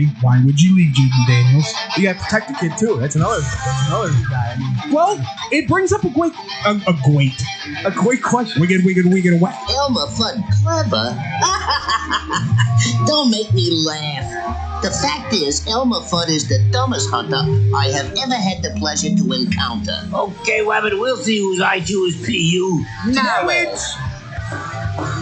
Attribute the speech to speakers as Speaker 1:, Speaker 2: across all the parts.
Speaker 1: say, why would you leave Jaden Daniels?
Speaker 2: You got to protect the kid too. That's another guy. I mean,
Speaker 1: Well, it brings up a great question. Wiggin, whack.
Speaker 3: Elmer Fudd clever? Don't make me laugh. The fact is, Elmer Fudd is the dumbest hunter I have ever had the pleasure to encounter.
Speaker 4: Okay, Wabbit, we'll see whose IQ is PU.
Speaker 3: Marriage.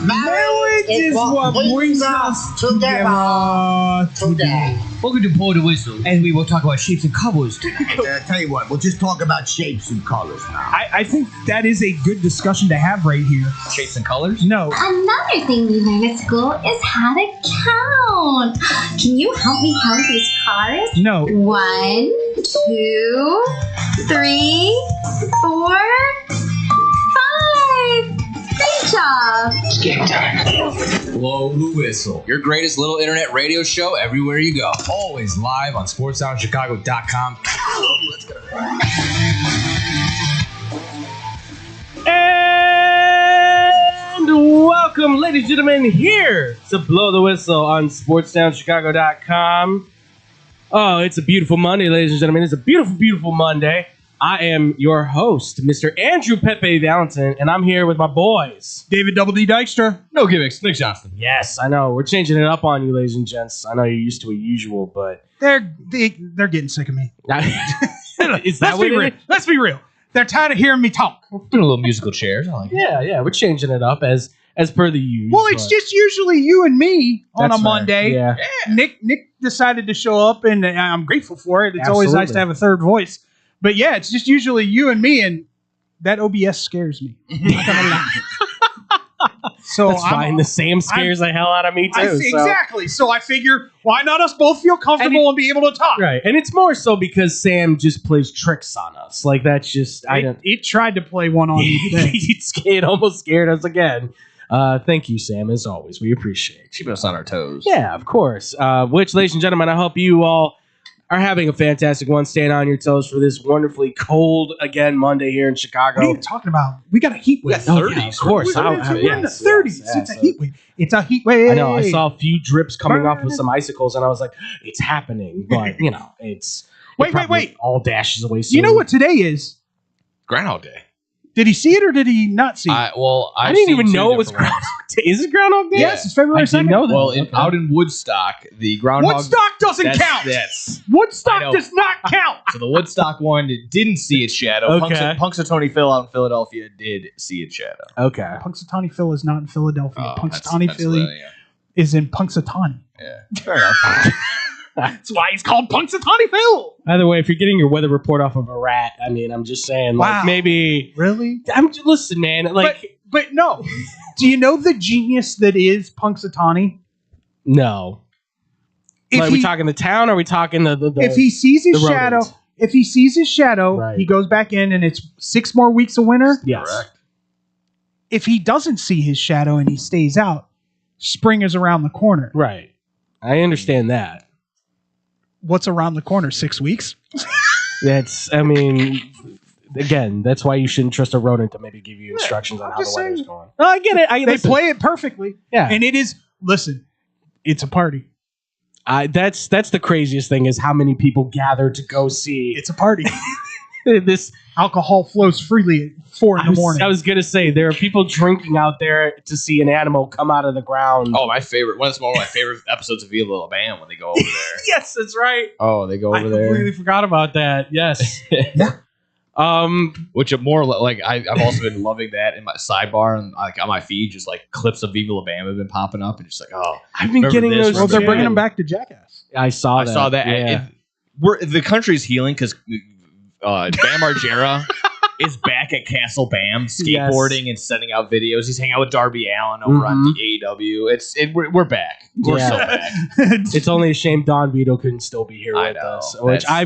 Speaker 1: Marriage is what brings us together today.
Speaker 4: Welcome to Blow the Whistle, and we will talk about shapes and colors.
Speaker 3: Tell you what, we'll just talk about shapes and colors now.
Speaker 1: I think that is a good discussion to have right here.
Speaker 5: Shapes and colors?
Speaker 1: No.
Speaker 6: Another thing we learn at school is how to count. Can you help me count these cars?
Speaker 1: No.
Speaker 6: 1, 2, 3, 4, 5. Great job.
Speaker 5: Blow the Whistle. Your greatest little internet radio show everywhere you go. Always live on SportsCenterChicago.com. Let's go.
Speaker 7: And welcome, ladies and gentlemen, here to Blow the Whistle on SportsTownChicago.com. Oh, it's a beautiful Monday, ladies and gentlemen. It's a beautiful, beautiful Monday. I am your host, Mr. Andrew Pepe Valentin, and I'm here with my boys.
Speaker 1: David Double D Dykstra.
Speaker 5: No gimmicks. Nick Johnston.
Speaker 7: Yes, I know. We're changing it up on you, ladies and gents. I know you're used to a usual, but...
Speaker 1: They're getting sick of me.
Speaker 7: Is that what it is?
Speaker 1: Let's be real. They're tired of hearing me talk.
Speaker 5: Doing a little musical chairs. I like it.
Speaker 7: Yeah, we're changing it up as per the usual.
Speaker 1: Well, it's just usually you and me on
Speaker 7: That's
Speaker 1: a
Speaker 7: fair.
Speaker 1: Monday.
Speaker 7: Yeah.
Speaker 1: Nick decided to show up, and I'm grateful for it. It's always nice to have a third voice. But yeah, it's just usually you and me, and that OBS scares me. I'm not gonna lie. So
Speaker 7: That's fine. The same scares the hell out of me, too.
Speaker 1: Exactly. So I figure, why not us both feel comfortable and be able to talk?
Speaker 7: Right. And it's more so because Sam just plays tricks on us. Like, that's just...
Speaker 1: It tried to play one on me today.
Speaker 7: It almost scared us again. Thank you, Sam, as always. We appreciate it.
Speaker 5: Keeping us on our toes.
Speaker 7: Yeah, of course. Which, ladies and gentlemen, I hope you all are having a fantastic one, staying on your toes for this wonderfully cold, again, Monday here in Chicago.
Speaker 1: What are you talking about? We got a heat wave.
Speaker 5: We got 30s.
Speaker 7: Yeah, of course.
Speaker 1: We're in the 30s. It's a heat wave. It's a heat wave.
Speaker 7: I know. I saw a few drips coming off with some icicles, and I was like, it's happening. But, it's...
Speaker 1: Wait.
Speaker 7: All dashes away soon.
Speaker 1: You know what today is?
Speaker 5: Groundhog Day.
Speaker 1: Did he see it or did he not see it?
Speaker 5: I
Speaker 7: didn't even know it was Groundhog Day. Is it Groundhog Day?
Speaker 1: Yes, it's February 2nd.
Speaker 7: I didn't know that.
Speaker 5: Well, out in Woodstock, the Groundhog...
Speaker 1: Woodstock doesn't count. Woodstock does not count.
Speaker 5: So the Woodstock one didn't see its shadow.
Speaker 7: Okay.
Speaker 5: Punxsutawney Phil out in Philadelphia did see its shadow.
Speaker 7: Okay.
Speaker 1: Punxsutawney Phil is not in Philadelphia.
Speaker 5: Oh,
Speaker 1: Punxsutawney Philly is in Punxsutawney.
Speaker 5: Yeah, fair enough.
Speaker 1: That's why he's called Punxsutawney Phil.
Speaker 7: Either way, if you're getting your weather report off of a rat, I mean, I'm just saying, like, maybe...
Speaker 1: Really?
Speaker 7: Listen, man, like...
Speaker 1: But no. Do you know the genius that is Punxsutawney?
Speaker 7: No. Are we talking the town, or are we talking the
Speaker 1: if he sees his shadow...
Speaker 7: rodent?
Speaker 1: If he sees his shadow,
Speaker 7: Right.
Speaker 1: he goes back in, and it's 6 more weeks of winter.
Speaker 7: Yes.
Speaker 5: Correct.
Speaker 1: If he doesn't see his shadow and he stays out, spring is around the corner.
Speaker 7: Right. I understand that.
Speaker 1: What's around the corner? 6 weeks?
Speaker 7: That's, I mean... Again, that's why you shouldn't trust a rodent to maybe give you instructions on how the
Speaker 1: just
Speaker 7: weather's
Speaker 1: saying.
Speaker 7: going. No, I get it.
Speaker 1: They play it perfectly.
Speaker 7: Yeah.
Speaker 1: And it is, listen, it's a party.
Speaker 7: That's the craziest thing is how many people gather to go see
Speaker 1: It's a party.
Speaker 7: this.
Speaker 1: Alcohol flows freely at 4 in the morning.
Speaker 7: I was going to say, there are people drinking out there to see an animal come out of the ground.
Speaker 5: Oh, my favorite. One of my favorite episodes of Viva La Bam when they go over there.
Speaker 7: Yes, that's right.
Speaker 5: Oh, they go over
Speaker 7: I
Speaker 5: there.
Speaker 7: completely forgot about that. Yes.
Speaker 1: Yeah.
Speaker 5: Which are more like I've also been loving that in my sidebar and like on my feed, just like clips of Viva La Bam have been popping up and just like, oh,
Speaker 7: I've been
Speaker 5: remember
Speaker 7: getting
Speaker 5: this,
Speaker 7: those.
Speaker 1: Well, they're
Speaker 5: remember
Speaker 1: bringing
Speaker 5: that.
Speaker 1: them back to Jackass.
Speaker 7: I saw that.
Speaker 5: Yeah. The country's healing because Bam Margera is back at Castle Bam skateboarding and sending out videos. He's hanging out with Darby Allin over on the AEW. We're back. We're so back.
Speaker 7: It's only a shame Don Vito couldn't still be here with us. Which I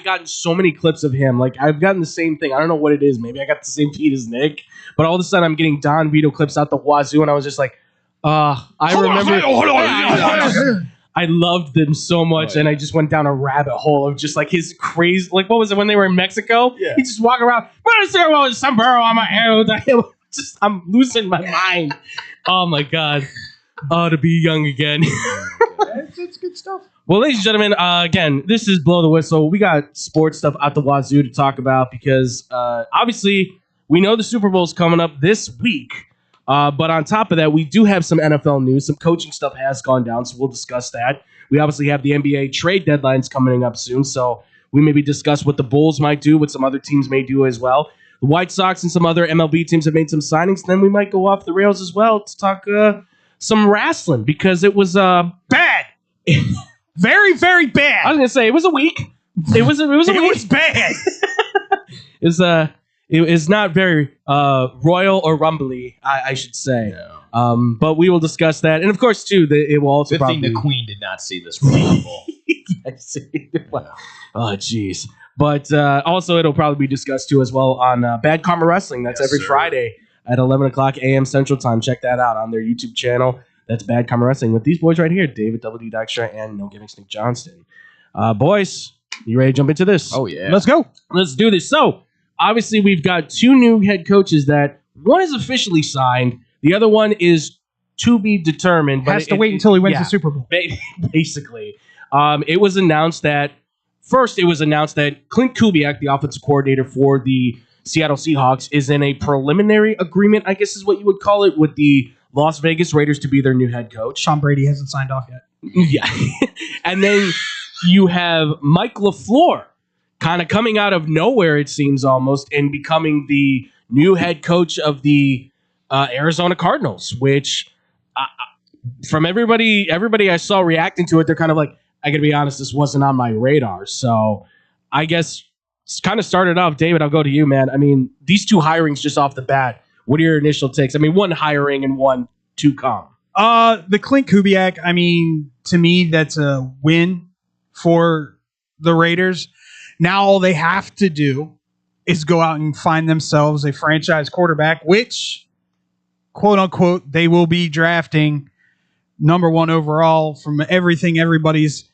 Speaker 7: gotten so many clips of him. Like I've gotten the same thing. I don't know what it is. Maybe I got the same feed as Nick, but all of a sudden I'm getting Don Vito clips out the wazoo, and I was just like, I remember. I loved them so much, and I just went down a rabbit hole of just like his crazy. Like, what was it when they were in Mexico?
Speaker 5: Yeah.
Speaker 7: He just walk around. Sombrero on my head. I'm losing my mind. Oh my god. Oh, to be young again.
Speaker 1: It's good stuff.
Speaker 7: Well, ladies and gentlemen, again, this is Blow the Whistle. We got sports stuff out the wazoo to talk about because obviously we know the Super Bowl is coming up this week. But on top of that, we do have some NFL news. Some coaching stuff has gone down, so we'll discuss that. We obviously have the NBA trade deadlines coming up soon, so we maybe discuss what the Bulls might do, what some other teams may do as well. The White Sox and some other MLB teams have made some signings. Then we might go off the rails as well to talk some wrestling because it was
Speaker 1: Bad. Very, very bad.
Speaker 7: I was gonna say it was a week. It was a week.
Speaker 1: It was bad.
Speaker 7: It is not very royal or rumbly, I should say.
Speaker 5: No.
Speaker 7: But we will discuss that, and of course, too, it will also
Speaker 5: Good thing
Speaker 7: probably.
Speaker 5: the Queen did not see this Super Bowl.
Speaker 7: Oh, jeez. But also, it'll probably be discussed too as well on Bad Karma Wrestling. That's
Speaker 5: Yes,
Speaker 7: every
Speaker 5: sir.
Speaker 7: Friday at 11 o'clock a.m. Central Time. Check that out on their YouTube channel. That's Bad Karma Wrestling with these boys right here, David W. Dykstra and No Gimmicks Nick Johnston. Boys, you ready to jump into this?
Speaker 5: Oh, yeah.
Speaker 1: Let's go.
Speaker 7: Let's do this. So, obviously, we've got two new head coaches that one is officially signed. The other one is to be determined. But
Speaker 1: Has to wait until he wins
Speaker 7: yeah.
Speaker 1: the Super Bowl.
Speaker 7: Basically, it was announced that Clint Kubiak, the offensive coordinator for the Seattle Seahawks, is in a preliminary agreement, I guess is what you would call it, with the Las Vegas Raiders to be their new head coach.
Speaker 1: Sean Brady hasn't signed off yet.
Speaker 7: Yeah. And then you have Mike LaFleur kind of coming out of nowhere, it seems almost, and becoming the new head coach of the Arizona Cardinals, which from everybody I saw reacting to it, they're kind of like, I gotta be honest, this wasn't on my radar. So I guess it's kind of started off. David, I'll go to you, man. I mean, these two hirings just off the bat, what are your initial takes? I mean, one hiring and one to come.
Speaker 1: The Clint Kubiak, I mean, to me, that's a win for the Raiders. Now all they have to do is go out and find themselves a franchise quarterback, which, quote unquote, they will be drafting number 1 overall from everything. Everybody's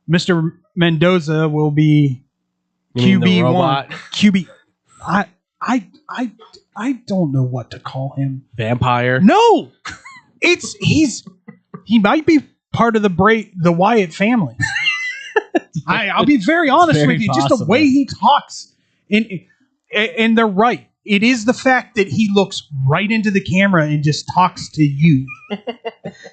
Speaker 1: Mr. Mendoza will be
Speaker 7: You mean the
Speaker 1: QB1.
Speaker 7: robot?
Speaker 1: QB. I don't know what to call him.
Speaker 7: Vampire.
Speaker 1: No, he might be part of the Wyatt family. I'll be very honest
Speaker 2: very
Speaker 1: with you. Just the
Speaker 2: possible.
Speaker 1: way he talks, and they're right. It is the fact that he looks right into the camera and just talks to you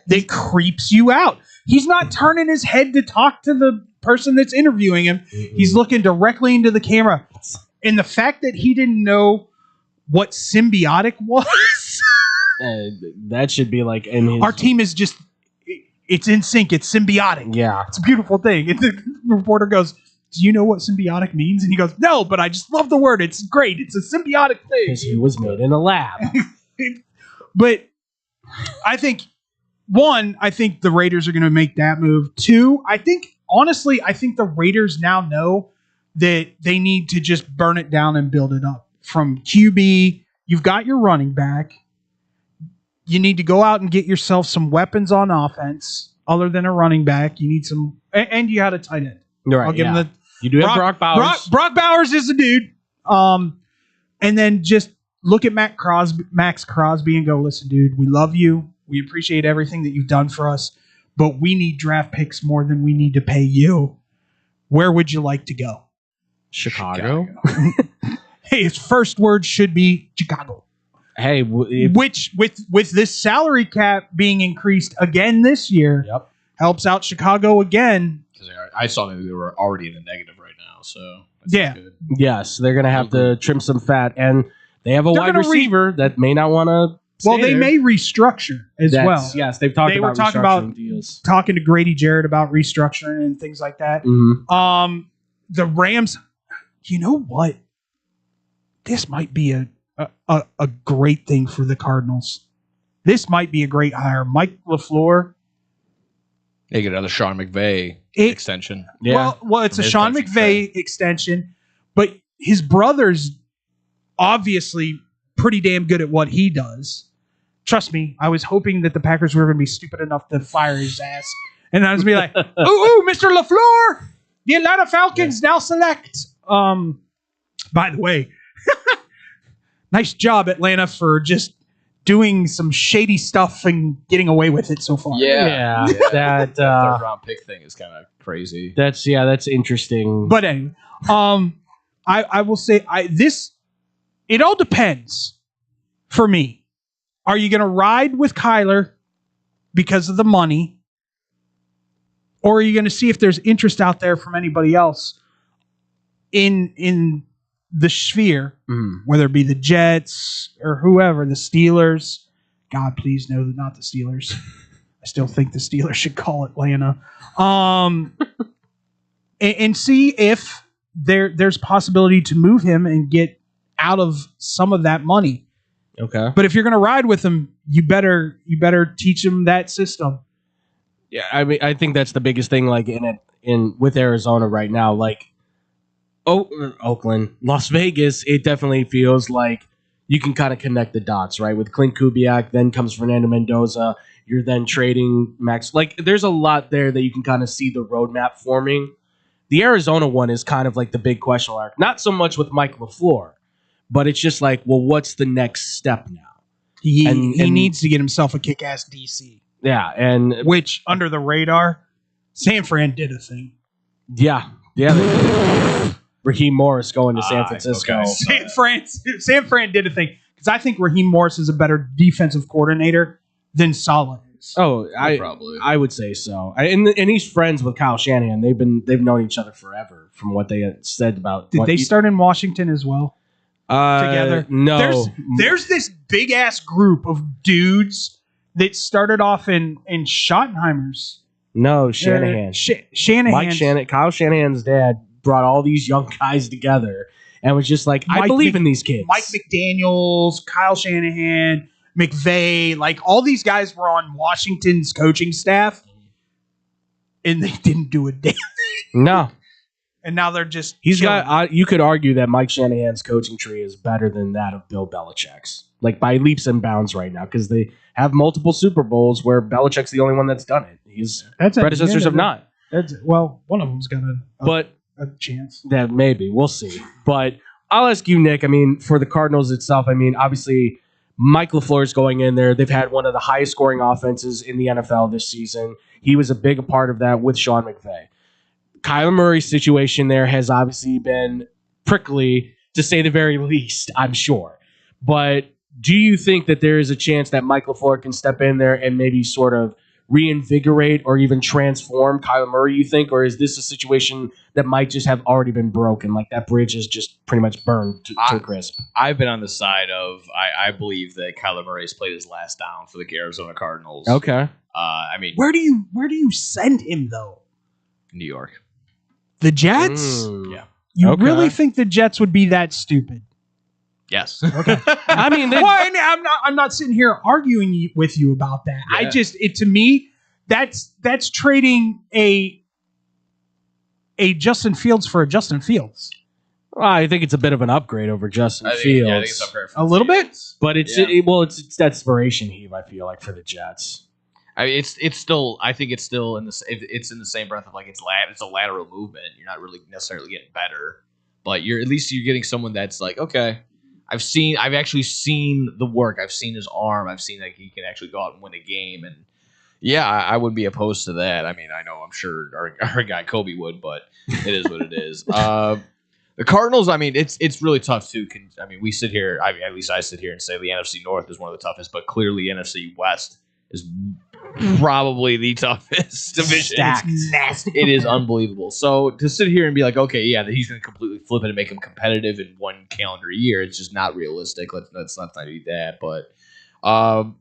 Speaker 1: that creeps you out. He's not turning his head to talk to the person that's interviewing him. He's looking directly into the camera. And the fact that he didn't know what symbiotic was.
Speaker 7: That should be like in his.
Speaker 1: Our team is just, it's in sync. It's symbiotic.
Speaker 7: Yeah.
Speaker 1: It's a beautiful thing. And the reporter goes, do you know what symbiotic means? And he goes, no, but I just love the word. It's great. It's a symbiotic thing.
Speaker 7: Because he was made in a lab.
Speaker 1: But I think, one, I think the Raiders are going to make that move. Two, I think the Raiders now know that they need to just burn it down and build it up. From QB, you've got your running back. You need to go out and get yourself some weapons on offense other than a running back. You need some, and you had a tight end.
Speaker 7: Right,
Speaker 1: I'll give him the.
Speaker 7: You do have Brock Bowers.
Speaker 1: Brock Bowers is a dude. And then just look at Max Crosby and go, listen, dude, we love you. We appreciate everything that you've done for us, but we need draft picks more than we need to pay you. Where would you like to go?
Speaker 7: Chicago.
Speaker 1: Hey, his first word should be Chicago.
Speaker 7: Hey,
Speaker 1: Which, with this salary cap being increased again this year,
Speaker 7: Yep.
Speaker 1: helps out Chicago again.
Speaker 5: Because I saw that they were already in the negative right now. So that's
Speaker 1: Yeah.
Speaker 5: good.
Speaker 7: yes, they're going to have to trim some fat. And they have a
Speaker 1: They're
Speaker 7: wide
Speaker 1: gonna
Speaker 7: receiver that may not want to.
Speaker 1: Well, they may restructure as well.
Speaker 7: Yes, they've talked
Speaker 1: They
Speaker 7: about
Speaker 1: were talking
Speaker 7: restructuring
Speaker 1: about-
Speaker 7: deals.
Speaker 1: Talking to Grady Jarrett about restructuring and things like that.
Speaker 7: Mhm.
Speaker 1: The Rams, you know what? This might be a great thing for the Cardinals. This might be a great hire. Mike LaFleur.
Speaker 5: They get another Sean McVay
Speaker 1: It-
Speaker 5: extension.
Speaker 7: Yeah.
Speaker 1: Well, it's a
Speaker 5: His
Speaker 1: Sean
Speaker 5: extension,
Speaker 1: McVay extension, but his brother's obviously pretty damn good at what he does. Trust me, I was hoping that the Packers were going to be stupid enough to fire his ass. And I was going to be like, ooh, Mr. LaFleur, the Atlanta Falcons now select. By the way, nice job, Atlanta, for just doing some shady stuff and getting away with it so far.
Speaker 7: Yeah, that
Speaker 5: third round pick thing is kind of crazy.
Speaker 7: that's interesting.
Speaker 1: But anyway, I will say it all depends for me. Are you going to ride with Kyler because of the money? Or are you going to see if there's interest out there from anybody else in the sphere, whether it be the Jets or whoever, the Steelers? God, please no, not the Steelers. I still think the Steelers should call Atlanta. And see if there's possibility to move him and get out of some of that money.
Speaker 7: Okay.
Speaker 1: But if you're going to ride with him, you better teach him that system.
Speaker 7: Yeah, I mean, I think that's the biggest thing. Like with Arizona right now, like Oakland, Las Vegas, it definitely feels like you can kind of connect the dots, right? With Clint Kubiak, then comes Fernando Mendoza. You're then trading Max. Like, there's a lot there that you can kind of see the roadmap forming. The Arizona one is kind of like the big question mark. Not so much with Mike LaFleur, but it's just like, well, what's the next step now?
Speaker 1: He needs to get himself a kick-ass DC.
Speaker 7: Yeah, and
Speaker 1: which under the radar, San Fran did a thing.
Speaker 7: Yeah. Raheem Morris going to San Francisco.
Speaker 1: Okay. San Fran did a thing because I think Raheem Morris is a better defensive coordinator than Saleh is.
Speaker 7: Oh, I would say so. And he's friends with Kyle Shanahan. They've known each other forever. From what they had said about.
Speaker 1: Did they start in Washington as well? Together?
Speaker 7: No.
Speaker 1: There's this big ass group of dudes that started off in Schottenheimer's.
Speaker 7: No, Shanahan. Kyle Shanahan's dad brought all these young guys together and was just like, I believe in these kids.
Speaker 1: Mike McDaniels, Kyle Shanahan, McVay, like all these guys were on Washington's coaching staff, and they didn't do a damn thing.
Speaker 7: No.
Speaker 1: And now they're just
Speaker 7: you could argue that Mike Shanahan's coaching tree is better than that of Bill Belichick's, like by leaps and bounds right now, because they have multiple Super Bowls where Belichick's the only one that's done it. His predecessors have not.
Speaker 1: One of them's got a chance.
Speaker 7: That maybe we'll see. But I'll ask you, Nick. I mean, for the Cardinals itself, I mean, obviously Mike LaFleur is going in there. They've had one of the highest scoring offenses in the NFL this season. He was a big part of that with Sean McVay. Kyler Murray's situation there has obviously been prickly, to say the very least, I'm sure. But do you think that there is a chance that Mike LaFleur can step in there and maybe sort of reinvigorate or even transform Kyler Murray, you think? Or is this a situation that might just have already been broken? Like that bridge is just pretty much burned to a crisp.
Speaker 5: I've been on the side of, I believe that Kyler Murray's played his last down for the Arizona Cardinals.
Speaker 7: Okay.
Speaker 5: I mean,
Speaker 1: where do you send him though?
Speaker 5: New York.
Speaker 1: The Jets?
Speaker 5: Yeah.
Speaker 1: You really think the Jets would be that stupid?
Speaker 5: Yes.
Speaker 1: Okay.
Speaker 7: I mean,
Speaker 1: I'm not sitting here arguing with you about that. Yeah. To me, that's trading a Justin Fields for a Justin Fields.
Speaker 7: Well, I think it's a bit of an upgrade over Justin Fields.
Speaker 5: Yeah, I think it's upgrade
Speaker 1: a little bit,
Speaker 7: but it's desperation heave. I feel like for the Jets.
Speaker 5: I mean, it's still. I think it's still in the. It's in the same breath of like it's a lateral movement. You're not really necessarily getting better, but you're getting someone that's like, okay, I've actually seen the work. I've seen his arm. I've seen that he can actually go out and win a game. And yeah, I would be opposed to that. I mean, I'm sure our guy Kobe would, but it is what it is. The Cardinals. I mean, it's really tough too. I mean, we sit here. At least I sit here and say the NFC North is one of the toughest, but clearly NFC West is probably the toughest division.
Speaker 1: It's nasty.
Speaker 5: It is unbelievable. So to sit here and be like, okay, yeah, that he's going to completely flip it and make him competitive in one calendar year, it's just not realistic. Let's not do that. But I'll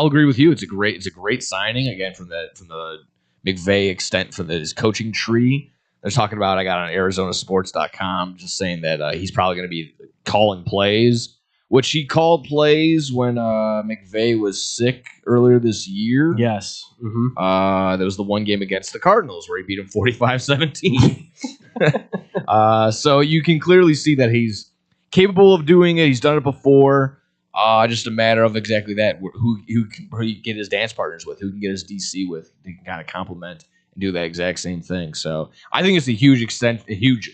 Speaker 5: agree with you. It's a great signing again from the McVay extent for his coaching tree. They're talking about, I got on ArizonaSports.com just saying that he's probably going to be calling plays. Which he called plays when McVay was sick earlier this year.
Speaker 7: Yes.
Speaker 5: Mm-hmm. There was the one game against the Cardinals where he beat them 45-17. So you can clearly see that he's capable of doing it. He's done it before. Just a matter of exactly that. Who he get his dance partners with, who can get his DC with, he can kind of complement and do that exact same thing. So I think it's a huge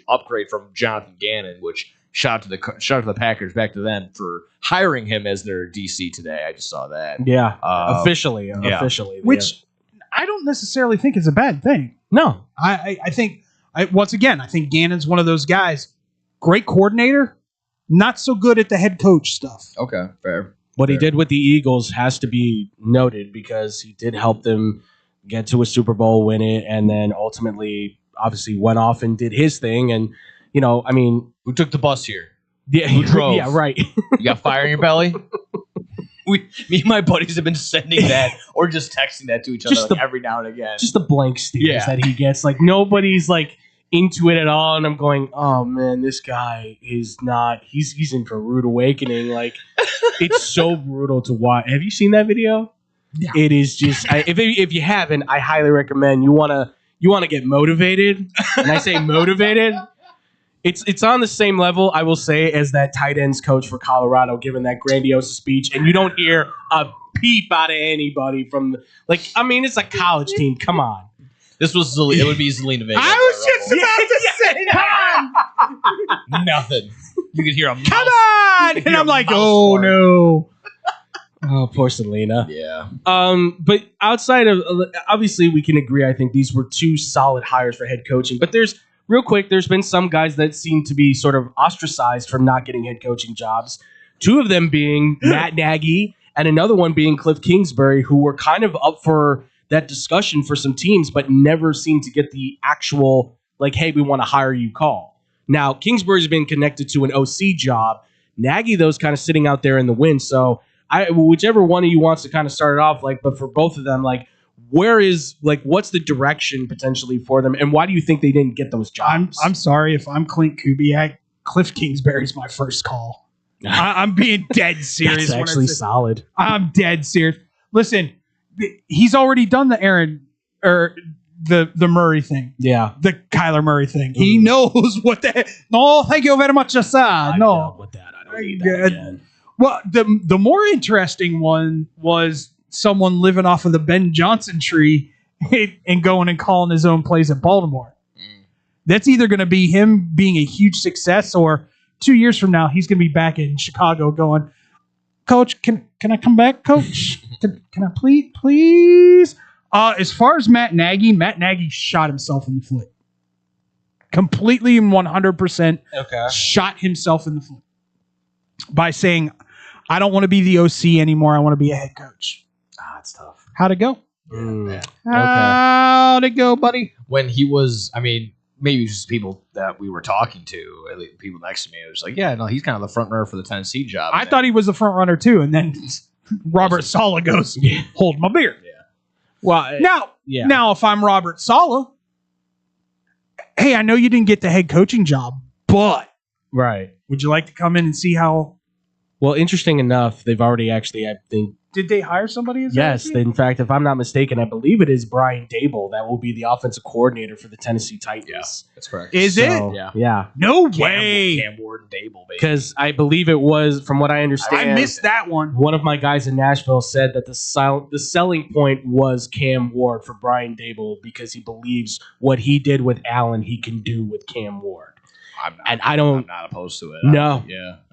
Speaker 5: upgrade from Jonathan Gannon, which shout out to the Packers, back to them for hiring him as their DC today. I just saw that.
Speaker 7: Yeah,
Speaker 5: officially.
Speaker 7: officially.
Speaker 1: Which I don't necessarily think is a bad thing.
Speaker 7: No,
Speaker 1: I think once again, I think Gannon's one of those guys. Great coordinator, not so good at the head coach stuff.
Speaker 5: Okay, fair.
Speaker 7: what he did with the Eagles has to be noted because he did help them get to a Super Bowl, win it, and then ultimately, obviously, went off and did his thing. And I mean,
Speaker 5: Who took the bus here?
Speaker 7: yeah,
Speaker 5: Who drove?
Speaker 7: yeah, right.
Speaker 5: You got fire in your belly? Me and my buddies have been sending that or just texting that to each other
Speaker 7: Just
Speaker 5: every now and again.
Speaker 7: Just the blank stares
Speaker 5: Yeah.
Speaker 7: that he gets. Like nobody's like into it at all, and I'm going, oh man, this guy is not. He's in for a rude awakening. Like it's so brutal to watch. Have you seen that video?
Speaker 1: Yeah.
Speaker 7: It is just. If you haven't, I highly recommend. You wanna get motivated, and I say motivated. It's on the same level, I will say, as that tight ends coach for Colorado giving that grandiose speech, and you don't hear a peep out of anybody from it's a college team. Come on.
Speaker 5: This was it would be Zelina Vega.
Speaker 1: I was just about to say that.
Speaker 5: nothing. You could hear a mouse.
Speaker 1: Come on, and I'm like,
Speaker 5: mouse
Speaker 1: oh
Speaker 5: fart.
Speaker 1: no.
Speaker 7: Oh, poor Selena.
Speaker 5: Yeah.
Speaker 7: But outside of obviously, we can agree. I think these were two solid hires for head coaching. But there's been some guys that seem to be sort of ostracized from not getting head coaching jobs. Two of them being Matt Nagy and another one being Cliff Kingsbury, who were kind of up for that discussion for some teams, but never seemed to get the actual hey, we want to hire you call. Now Kingsbury's been connected to an OC job. Nagy, though, is kind of sitting out there in the wind. So whichever one of you wants to kind of start it off, but for both of them, what's the direction potentially for them, and why do you think they didn't get those jobs?
Speaker 1: I'm sorry if I'm Clint Kubiak. Cliff Kingsbury's my first call. I'm being dead serious.
Speaker 7: That's actually solid.
Speaker 1: I'm dead serious. Listen, he's already done the Aaron or the Murray thing.
Speaker 7: Yeah,
Speaker 1: the Kyler Murray thing. He knows what that. No, thank you very much, sir.
Speaker 7: I've
Speaker 1: No,
Speaker 7: dealt with that. I don't need that again.
Speaker 1: well, the more interesting one was someone living off of the Ben Johnson tree and going and calling his own plays at Baltimore. That's either going to be him being a huge success, or 2 years from now he's going to be back in Chicago going, Coach, can I come back, Coach? Can I please? As far as Matt Nagy shot himself in the foot. Completely and 100%
Speaker 7: Okay.
Speaker 1: shot himself in the foot by saying, I don't want to be the OC anymore. I want to be a head coach.
Speaker 7: It's tough.
Speaker 1: How'd it go?
Speaker 7: Mm.
Speaker 1: How'd it go, buddy?
Speaker 5: When he was, maybe just people that we were talking to, at least people next to me, it was like, yeah, no, he's kind of the front runner for the Tennessee job.
Speaker 1: I thought he was the front runner too, and then Robert Saleh goes, hold my beer.
Speaker 5: Yeah.
Speaker 7: Well,
Speaker 1: Now, if I'm Robert Saleh, hey, I know you didn't get the head coaching job, but
Speaker 7: right.
Speaker 1: would you like to come in and see how?
Speaker 7: Well, interesting enough, they've already actually, I think,
Speaker 1: Did they hire somebody? As
Speaker 7: yes.
Speaker 1: OC?
Speaker 7: In fact, if I'm not mistaken, I believe it is Brian Dable that will be the offensive coordinator for the Tennessee Titans.
Speaker 5: Yeah, that's correct.
Speaker 1: Is it?
Speaker 5: Yeah.
Speaker 7: Yeah.
Speaker 1: No
Speaker 5: Cam
Speaker 1: way.
Speaker 5: Ward and Dable, baby.
Speaker 7: Because I believe it was, from what I understand,
Speaker 1: I missed that one.
Speaker 7: one of my guys in Nashville said that the selling point was Cam Ward for Brian Dable because he believes what he did with Allen, he can do with Cam Ward.
Speaker 5: I'm not opposed to it.
Speaker 7: No.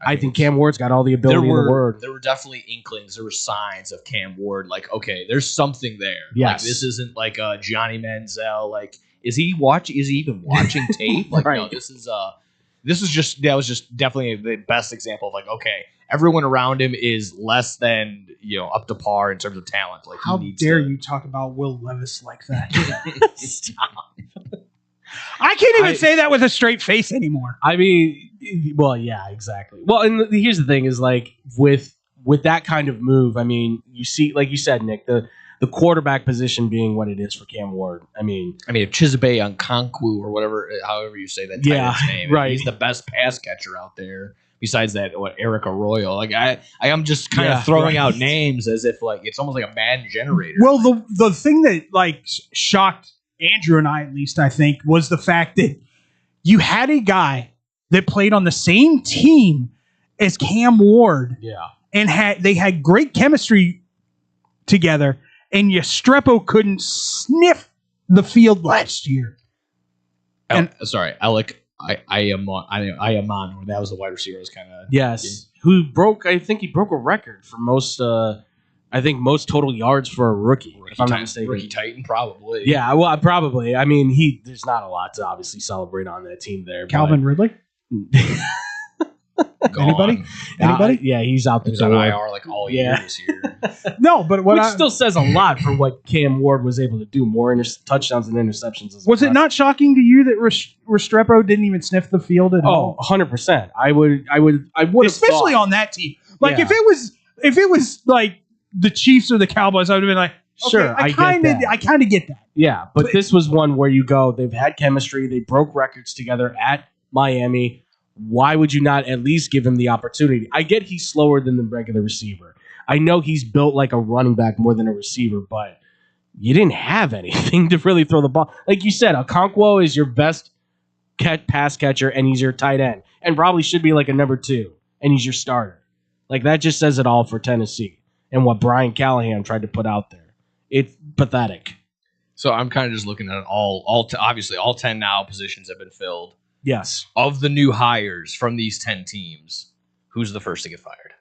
Speaker 5: I
Speaker 7: I think Cam Ward's got all the ability in the world.
Speaker 5: There were definitely inklings. There were signs of Cam Ward. Okay, there's something there.
Speaker 7: Yes.
Speaker 5: This isn't like Johnny Manziel. Is he even watching tape? No,
Speaker 7: Right.
Speaker 5: that was just definitely the best example of okay, everyone around him is less than up to par in terms of talent.
Speaker 1: How dare you talk about Will Levis like that?
Speaker 5: Stop.
Speaker 1: I can't even say that with a straight face anymore.
Speaker 7: I mean, well, yeah, exactly. Well, and here's the thing: is with that kind of move. I mean, you see, like you said, Nick, the quarterback position being what it is for Cam Ward. I mean,
Speaker 5: if Chizobe Okonkwo or whatever, however you say that tight end's name,
Speaker 7: right.
Speaker 5: He's the best pass catcher out there. Besides that, Eric Arroyo. I am just kind of throwing out names as if it's almost like a Madden generator.
Speaker 1: Well, the thing that shocked Andrew and I, at least I think, was the fact that you had a guy that played on the same team as Cam Ward, and they had great chemistry together, and Yestrepo couldn't sniff the field last year.
Speaker 5: Alec Ayaman, where that was the wide receiver. Was kind of
Speaker 7: Yes. Who broke? I think he broke a record for most. I think most total yards for a rookie. If I'm not mistaken.
Speaker 5: Rookie Titan, probably.
Speaker 7: Yeah. Well, probably. I mean, there's not a lot to obviously celebrate on that team there.
Speaker 1: Calvin Ridley.
Speaker 5: Gone.
Speaker 1: Anybody?
Speaker 7: Yeah, he's out the
Speaker 5: He's on
Speaker 7: door.
Speaker 5: IR like all year this year.
Speaker 1: No, but
Speaker 7: Which still says a lot for what Cam Ward was able to do. More touchdowns and interceptions.
Speaker 1: Was it not shocking to you that Restrepo didn't even sniff the field at all?
Speaker 7: 100%. I would
Speaker 1: Especially on that team. Like
Speaker 7: Yeah.
Speaker 1: if it was like the Chiefs or the Cowboys, I would have been like, okay,
Speaker 7: Sure, I get that.
Speaker 1: I kind of get that.
Speaker 7: Yeah, but this was one where you go, they've had chemistry, they broke records together at Miami. Why would you not at least give him the opportunity? I get he's slower than the regular receiver. I know he's built like a running back more than a receiver, but you didn't have anything to really throw the ball. Like you said, Okonkwo is your best pass catcher, and he's your tight end, and probably should be like a number 2, and he's your starter. Like that just says it all for Tennessee and what Brian Callahan tried to put out there. It's pathetic.
Speaker 5: So I'm kind of just looking at obviously all 10 now positions have been filled.
Speaker 7: Yes.
Speaker 5: Of the new hires from these 10 teams, who's the first to get fired?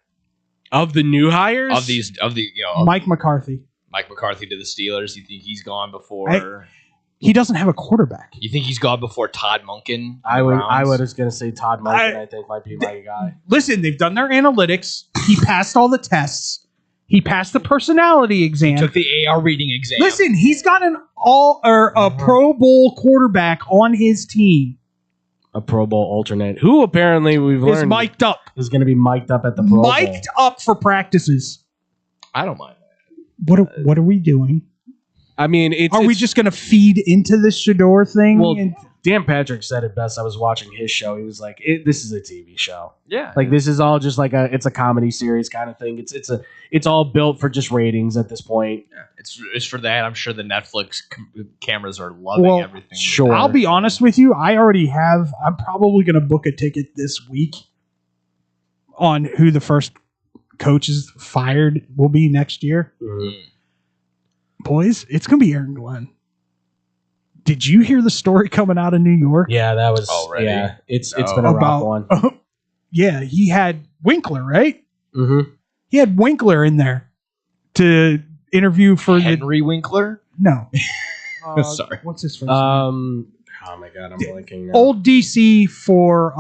Speaker 7: Of the new hires?
Speaker 1: Mike McCarthy.
Speaker 5: Mike McCarthy to the Steelers. You think he's gone before?
Speaker 1: He doesn't have a quarterback.
Speaker 5: You think he's gone before Todd Monken?
Speaker 7: I was going to say Todd Monken, I think might be my guy.
Speaker 1: Listen, they've done their analytics. He passed all the tests. He passed the personality exam.
Speaker 5: Took the AR reading exam.
Speaker 1: Listen, he's got a Pro Bowl quarterback on his team.
Speaker 7: A Pro Bowl alternate, who apparently we've learned
Speaker 1: is mic'd up.
Speaker 7: Is going to be mic'd up at the Pro Bowl.
Speaker 1: Mic'd up for practices.
Speaker 5: I don't mind that.
Speaker 1: What are we doing?
Speaker 7: I mean,
Speaker 1: are we just going to feed into this Shador thing?
Speaker 7: Well, Dan Patrick said it best. I was watching his show. He was like, "This is a TV show.
Speaker 5: Yeah,
Speaker 7: like this is all just like it's a comedy series kind of thing. It's all built for just ratings at this point.
Speaker 5: Yeah, it's for that. I'm sure the Netflix cameras are loving everything.
Speaker 7: Sure,
Speaker 1: I'll be honest with you. I'm probably going to book a ticket this week on who the first coach is fired will be next year.
Speaker 7: Mm-hmm.
Speaker 1: Boys, it's going to be Aaron Glenn. Did you hear the story coming out of New York?
Speaker 7: Yeah, that was
Speaker 5: already.
Speaker 7: Yeah, it's been a rough one.
Speaker 1: Yeah, he had Winkler, right?
Speaker 7: Mm-hmm.
Speaker 1: He had Winkler in there to interview for
Speaker 5: Henry Winkler.
Speaker 1: No,
Speaker 5: sorry.
Speaker 1: What's his first name?
Speaker 7: Oh my god, I'm blanking now.
Speaker 1: Old DC for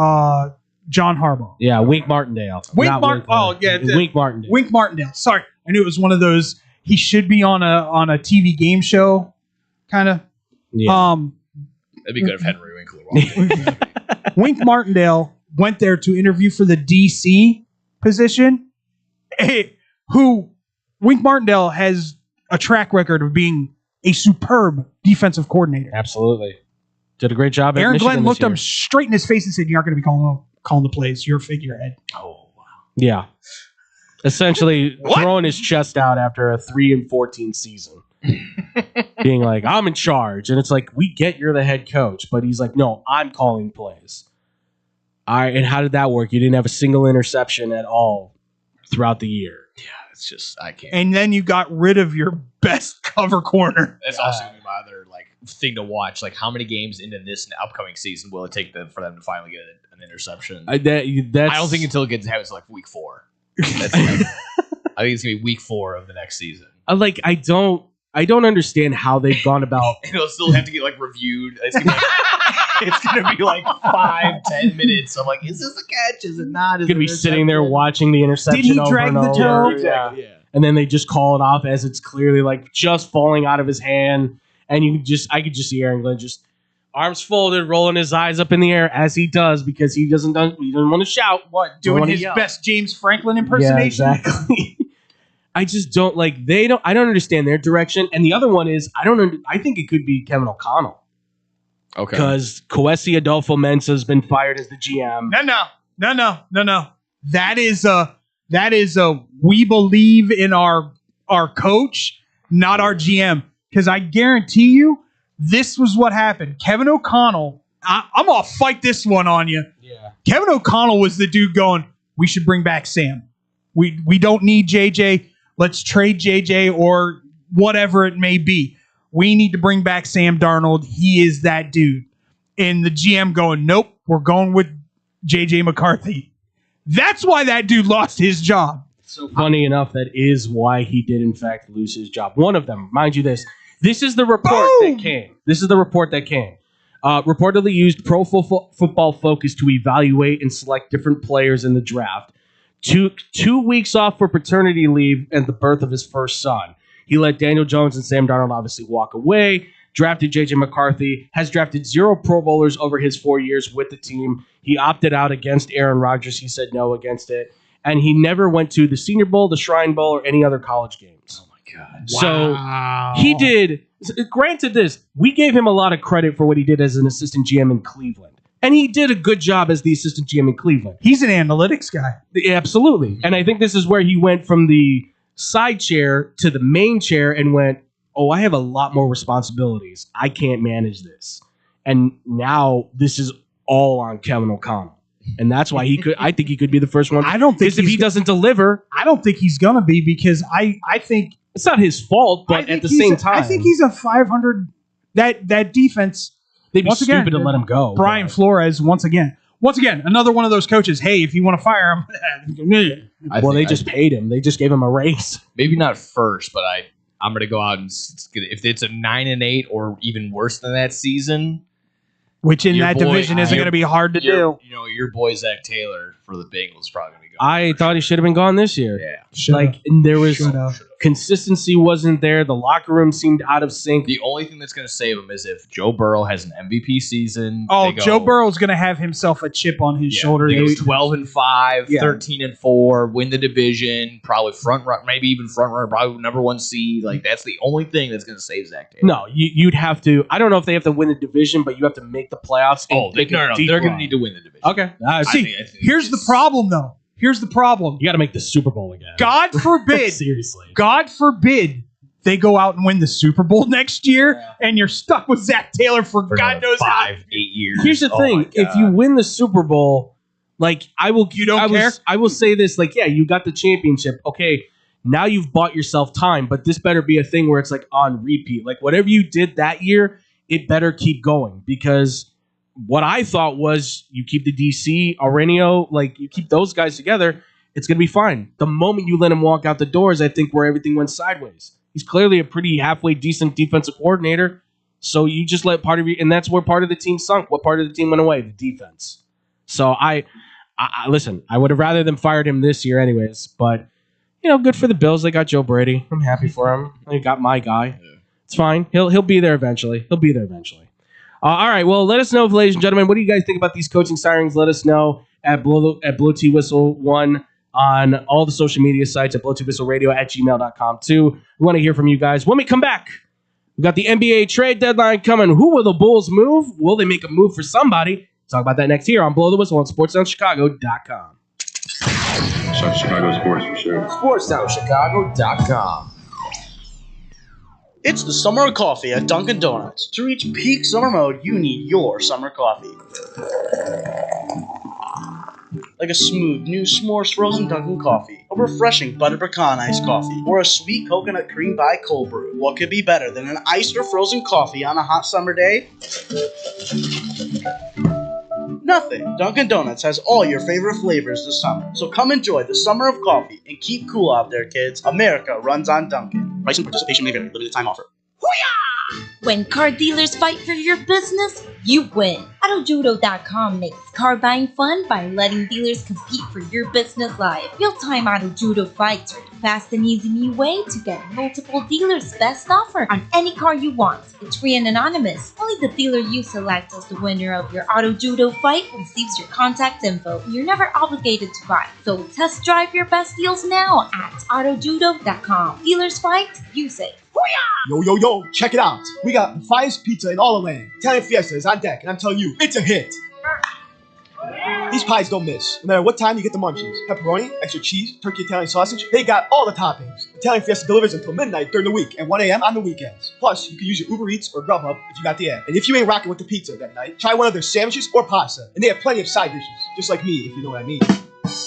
Speaker 1: John Harbaugh.
Speaker 7: Yeah, Wink Martindale.
Speaker 1: Wink Martindale. Wink Martindale. Sorry, I knew it was one of those. He should be on a TV game show, kind of.
Speaker 7: Yeah.
Speaker 5: It'd be good if Henry Winkler walked in.
Speaker 1: Wink Martindale went there to interview for the DC position. Who Wink Martindale has a track record of being a superb defensive coordinator.
Speaker 7: Absolutely. Did a great job at
Speaker 1: Aaron
Speaker 7: Michigan
Speaker 1: Glenn looked
Speaker 7: this
Speaker 1: him straight in his face and said, "You aren't going to be calling the plays. You're a figurehead."
Speaker 5: Oh, wow.
Speaker 7: Yeah. Essentially throwing his chest out after a 3-14 season. Being like, I'm in charge. And it's like, we get you're the head coach. But he's like, no, I'm calling plays. And how did that work? You didn't have a single interception at all throughout the year.
Speaker 5: Yeah, it's just, I can't.
Speaker 1: And then you got rid of your best cover corner.
Speaker 5: That's also going to be my other thing to watch. Like, how many games into this upcoming season will it take for them to finally get an interception? I don't think until it gets happens week 4. I think it's gonna be week 4 of the next season.
Speaker 7: I don't understand how they've gone about.
Speaker 5: It'll still have to get reviewed. It's gonna be 5-10 minutes. I'm like, is this a catch? Is it not?
Speaker 7: Is gonna be sitting there watching the interception.
Speaker 1: Did he drag the toe?
Speaker 5: Exactly. Yeah.
Speaker 7: And then they just call it off as it's clearly just falling out of his hand, and I could just see Aaron Glenn just arms folded, rolling his eyes up in the air as he does because he doesn't want to shout.
Speaker 1: What, doing his best James Franklin impersonation?
Speaker 7: Yeah, exactly. I just don't I don't understand their direction. And the other one is I think it could be Kevin O'Connell.
Speaker 5: Okay.
Speaker 7: Because Kwesi Adolfo-Mensah has been fired as the GM.
Speaker 1: No. That is a we believe in our coach, not our GM. Because I guarantee you, this was what happened. Kevin O'Connell, I'm going to fight this one on you.
Speaker 7: Yeah.
Speaker 1: Kevin O'Connell was the dude going, we should bring back Sam. We don't need JJ. Let's trade JJ or whatever it may be. We need to bring back Sam Darnold. He is that dude. And the GM going, nope, we're going with JJ McCarthy. That's why that dude lost his job.
Speaker 7: So funny enough, that is why he did in fact lose his job. One of them, mind you, this is the report that came. This is the report that came. Reportedly used Pro Football Focus to evaluate and select different players in the draft. Took 2 weeks off for paternity leave and the birth of his first son. He let Daniel Jones and Sam Darnold obviously walk away. Drafted J.J. McCarthy. Has drafted 0 Pro Bowlers over his 4 years with the team. He opted out against Aaron Rodgers. He said no against it. And he never went to the Senior Bowl, the Shrine Bowl, or any other college games.
Speaker 5: Oh my God.
Speaker 7: So he did. Granted, we gave him a lot of credit for what he did as an assistant GM in Cleveland. And he did a good job as the assistant GM in Cleveland.
Speaker 1: He's an analytics guy.
Speaker 7: Absolutely. And I think this is where he went from the side chair to the main chair and went, oh, I have a lot more responsibilities. I can't manage this. And now this is all on Kevin O'Connell. And that's why I think he could be the first one.
Speaker 1: I don't think
Speaker 7: if he doesn't deliver.
Speaker 1: I don't think he's going to be, because I think
Speaker 7: it's not his fault, but at the same time.
Speaker 1: I think he's a 500. That defense.
Speaker 7: They'd be stupid to let him go.
Speaker 1: Brian Flores, once again, another one of those coaches. Hey, if you want to fire him.
Speaker 7: They just paid him. They just gave him a raise.
Speaker 5: Maybe not first, but I'm going to go out and if it's a 9-8 or even worse than that season.
Speaker 1: Which in that division isn't going to be hard to do.
Speaker 5: You know, your boy Zach Taylor for the Bengals probably going to go.
Speaker 7: I thought he should have been gone this year.
Speaker 5: Yeah.
Speaker 7: And there was consistency wasn't there. The locker room seemed out of sync.
Speaker 5: The only thing that's going to save him is if Joe Burrow has an MVP season.
Speaker 1: Oh, Joe Burrow's going to have himself a chip on his shoulder.
Speaker 5: They go 12-5, 13-4, win the division, probably maybe even front runner, probably number 1 seed. Like, that's the only thing that's going to save Zach Taylor.
Speaker 7: No, you'd have to. I don't know if they have to win the division, but you have to make the playoffs.
Speaker 5: They're going to need to win the division.
Speaker 7: Okay.
Speaker 1: Here's the problem, though. Here's the problem.
Speaker 7: You got to make the Super Bowl again.
Speaker 1: God forbid.
Speaker 7: Seriously.
Speaker 1: God forbid they go out and win the Super Bowl next year, and you're stuck with Zach Taylor for God knows
Speaker 5: 5-8 years.
Speaker 7: Here's the thing: if you win the Super Bowl, I will.
Speaker 1: You don't care.
Speaker 7: I will say this: you got the championship. Okay, now you've bought yourself time, but this better be a thing where it's on repeat. Whatever you did that year, it better keep going, because what I thought was you keep the DC, Arenio, you keep those guys together, it's going to be fine. The moment you let him walk out the doors, I think where everything went sideways. He's clearly a pretty halfway decent defensive coordinator, so you just let part of you, and that's where part of the team sunk. What part of the team went away? The defense. So I listen, I would have rather them fired him this year anyways, but, good for the Bills. They got Joe Brady. I'm happy for him. They got my guy. Yeah. It's fine. He'll be there eventually. All right. Well, let us know, ladies and gentlemen. What do you guys think about these coaching signings? Let us know at Blow T Whistle 1 on all the social media sites, at blowtwhistleradio@gmail.com too. We want to hear from you guys. When we come back, we got the NBA trade deadline coming. Who will the Bulls move? Will they make a move for somebody? Talk about that next here on Blow the Whistle on SportsDownChicago.com.
Speaker 8: Chicago sports for sure.
Speaker 9: SportsDownChicago.com.
Speaker 10: It's the summer of coffee at Dunkin' Donuts. To reach peak summer mode, you need your summer coffee. Like a smooth, new s'mores frozen Dunkin' coffee, a refreshing butter pecan iced coffee, or a sweet coconut cream pie cold brew. What could be better than an iced or frozen coffee on a hot summer day? Nothing. Dunkin' Donuts has all your favorite flavors this summer. So come enjoy the summer of coffee and keep cool out there, kids. America runs on Dunkin'. Price and participation may vary. Limited time offer.
Speaker 11: Hoo-yah! When car dealers fight for your business, you win. AutoJudo.com makes car buying fun by letting dealers compete for your business live. Real-time Auto Judo fights are the fast and easy new way to get multiple dealers' best offer on any car you want. It's free and anonymous. Only the dealer you select as the winner of your Auto Judo fight receives your contact info. You're never obligated to buy, so test drive your best deals now at AutoJudo.com. Dealers fight, you save.
Speaker 2: Yo, check it out. We got the finest pizza in all the land. Italian Fiesta is on deck, and I'm telling you, it's a hit. These pies don't miss. No matter what time you get the munchies. Pepperoni, extra cheese, turkey Italian sausage, they got all the toppings. Italian Fiesta delivers until midnight during the week and 1 a.m. on the weekends. Plus, you can use your Uber Eats or Grubhub if you got the app. And if you ain't rocking with the pizza that night, try one of their sandwiches or pasta. And they have plenty of side dishes, just like me, if you know what I mean.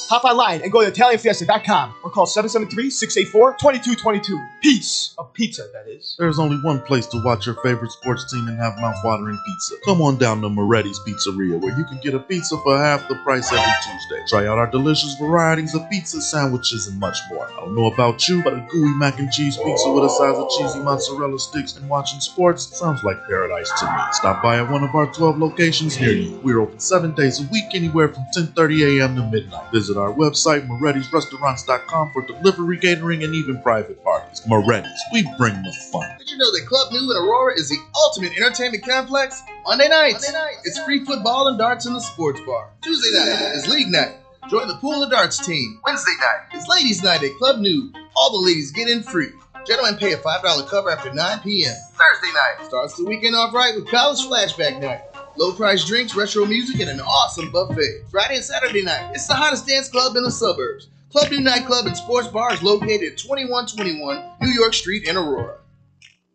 Speaker 2: Hop online and go to ItalianFiesta.com or call 773-684-2222. Piece of pizza, that is.
Speaker 12: There's only one place to watch your favorite sports team and have mouth-watering pizza. Come on down to Moretti's Pizzeria, where you can get a pizza for half the price every Tuesday. Try out our delicious varieties of pizza, sandwiches, and much more. I don't know about you, but a gooey mac and cheese pizza with a size of cheesy mozzarella sticks and watching sports sounds like paradise to me. Stop by at one of our 12 locations near you. We're open 7 days a week, anywhere from 10:30 a.m. to midnight. Visit our website, Moretti'sRestaurants.com, for delivery, catering, and even private parties. Moretti's, we bring the fun.
Speaker 13: Did you know that Club New in Aurora is the ultimate entertainment complex? Monday nights, it's free football and darts in the sports bar. Tuesday night is league night. Join the pool and darts team. Wednesday night is ladies' night at Club New. All the ladies get in free. Gentlemen pay a $5 cover after 9 p.m. Thursday night starts the weekend off right with college flashback night. Low price drinks, retro music, and an awesome buffet. Friday and Saturday night, it's the hottest dance club in the suburbs. Club New Nightclub and Sports Bar is located at 2121 New York Street in Aurora.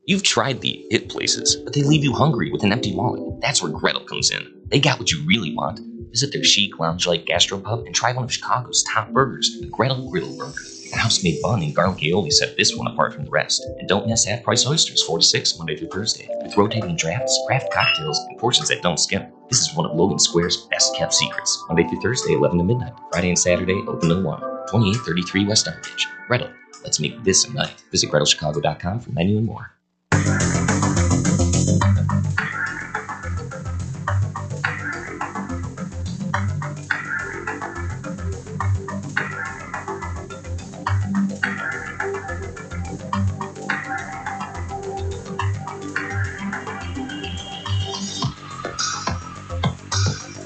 Speaker 14: You've tried the hit places, but they leave you hungry with an empty wallet. That's where Gretel comes in. They got what you really want. Visit their chic, lounge-like gastropub and try one of Chicago's top burgers, the Gretel Griddle Burger. The house-made bun and garlic aioli set this one apart from the rest. And don't miss half-price oysters, 4 to 6, Monday through Thursday. With rotating drafts, craft cocktails, and portions that don't skip. This is one of Logan Square's best-kept secrets. Monday through Thursday, 11 to midnight. Friday and Saturday, open to 1. 2833 West Armitage. Gretel, let's make this a night. Visit GretelChicago.com for menu and more.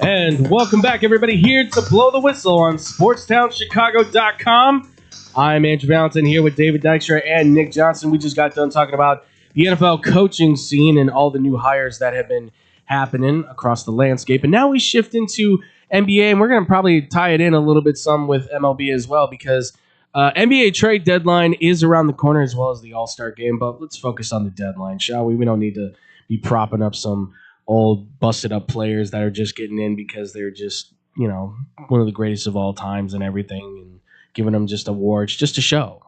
Speaker 7: And welcome back, everybody, here to Blow the Whistle on SportsTownChicago.com. I'm Andrew Valentin here with David Dykstra and Nick Johnson. We just got done talking about the NFL coaching scene and all the new hires that have been happening across the landscape. And now we shift into NBA, and we're going to probably tie it in a little bit some with MLB as well, because NBA trade deadline is around the corner, as well as the All-Star game. But let's focus on the deadline, shall we? We don't need to be propping up some old busted up players that are just getting in because they're just, you know, one of the greatest of all times and everything, and giving them just awards just to show.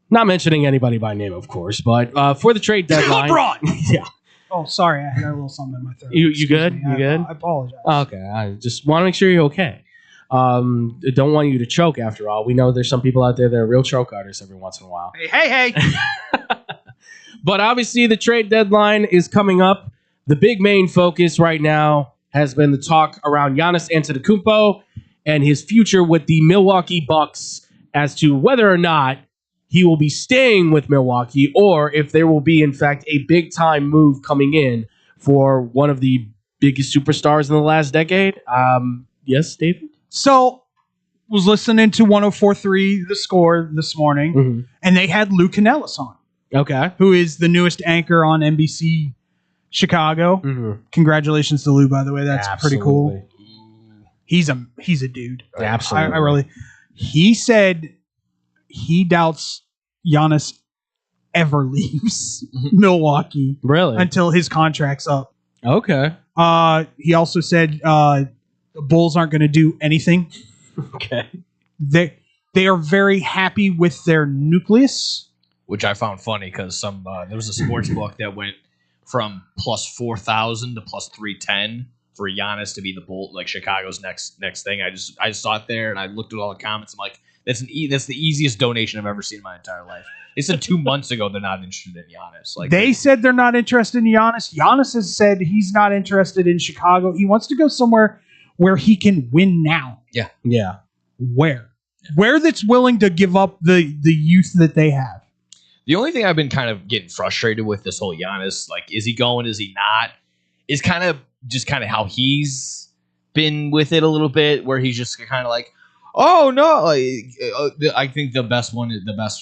Speaker 7: Not mentioning anybody by name, of course, but for the trade deadline.
Speaker 1: LeBron!
Speaker 7: Yeah.
Speaker 1: Oh, sorry, I had a little something in my throat.
Speaker 7: You good?
Speaker 1: Me.
Speaker 7: You good?
Speaker 1: I apologize.
Speaker 7: Okay, I just want to make sure you're okay. Don't want you to choke after all. We know there's some people out there that are real choke artists every once in a while.
Speaker 1: Hey.
Speaker 7: But obviously the trade deadline is coming up. The big main focus right now has been the talk around Giannis Antetokounmpo and his future with the Milwaukee Bucks as to whether or not he will be staying with Milwaukee or if there will be, in fact, a big-time move coming in for one of the biggest superstars in the last decade. Yes, David?
Speaker 1: So, was listening to 104.3 The Score this morning, and they had Lou Canellis on.
Speaker 7: Okay.
Speaker 1: Who is the newest anchor on NBC Chicago. Congratulations to Lou, by the way. That's pretty cool. He's a dude.
Speaker 7: Absolutely.
Speaker 1: He said he doubts Giannis ever leaves Milwaukee.
Speaker 7: Really?
Speaker 1: Until his contract's up.
Speaker 7: Okay.
Speaker 1: He also said the Bulls aren't going to do anything.
Speaker 7: Okay.
Speaker 1: They are very happy with their nucleus.
Speaker 5: Which I found funny because there was a sports book that went from plus 4,000 to plus 310 for Giannis to be the Bull, like Chicago's next thing. I just saw it there and I looked at all the comments. I'm like, that's the easiest donation I've ever seen in my entire life. They said 2 months ago they're not interested in Giannis. Like
Speaker 1: they said they're not interested in Giannis. Giannis has said he's not interested in Chicago. He wants to go somewhere where he can win now.
Speaker 5: Yeah.
Speaker 7: Yeah.
Speaker 1: Where that's willing to give up the youth that they have.
Speaker 5: The only thing I've been kind of getting frustrated with this whole Giannis, like, is he going, is he not, is kind of how he's been with it a little bit, where he's just kind of like, oh no, like, I think the best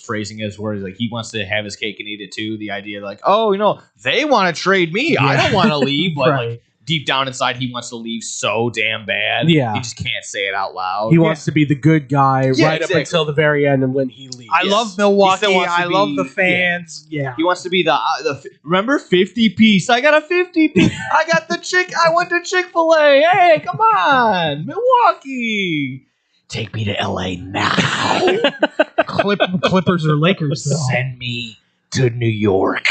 Speaker 5: phrasing is where he's like, he wants to have his cake and eat it too. The idea like, oh, you know, they want to trade me. Yeah. I don't want to leave, but like deep down inside, he wants to leave so damn bad.
Speaker 7: Yeah.
Speaker 5: He just can't say it out loud.
Speaker 7: He wants to be the good guy right up until the very end and when he leaves.
Speaker 1: I love Milwaukee. I love the fans. Yeah.
Speaker 5: He wants to be the remember 50 piece. I got a 50 piece. I got the I went to Chick-fil-A. Hey, come on. Milwaukee. Take me to LA now.
Speaker 1: Clippers or Lakers. Though.
Speaker 5: Send me to New York.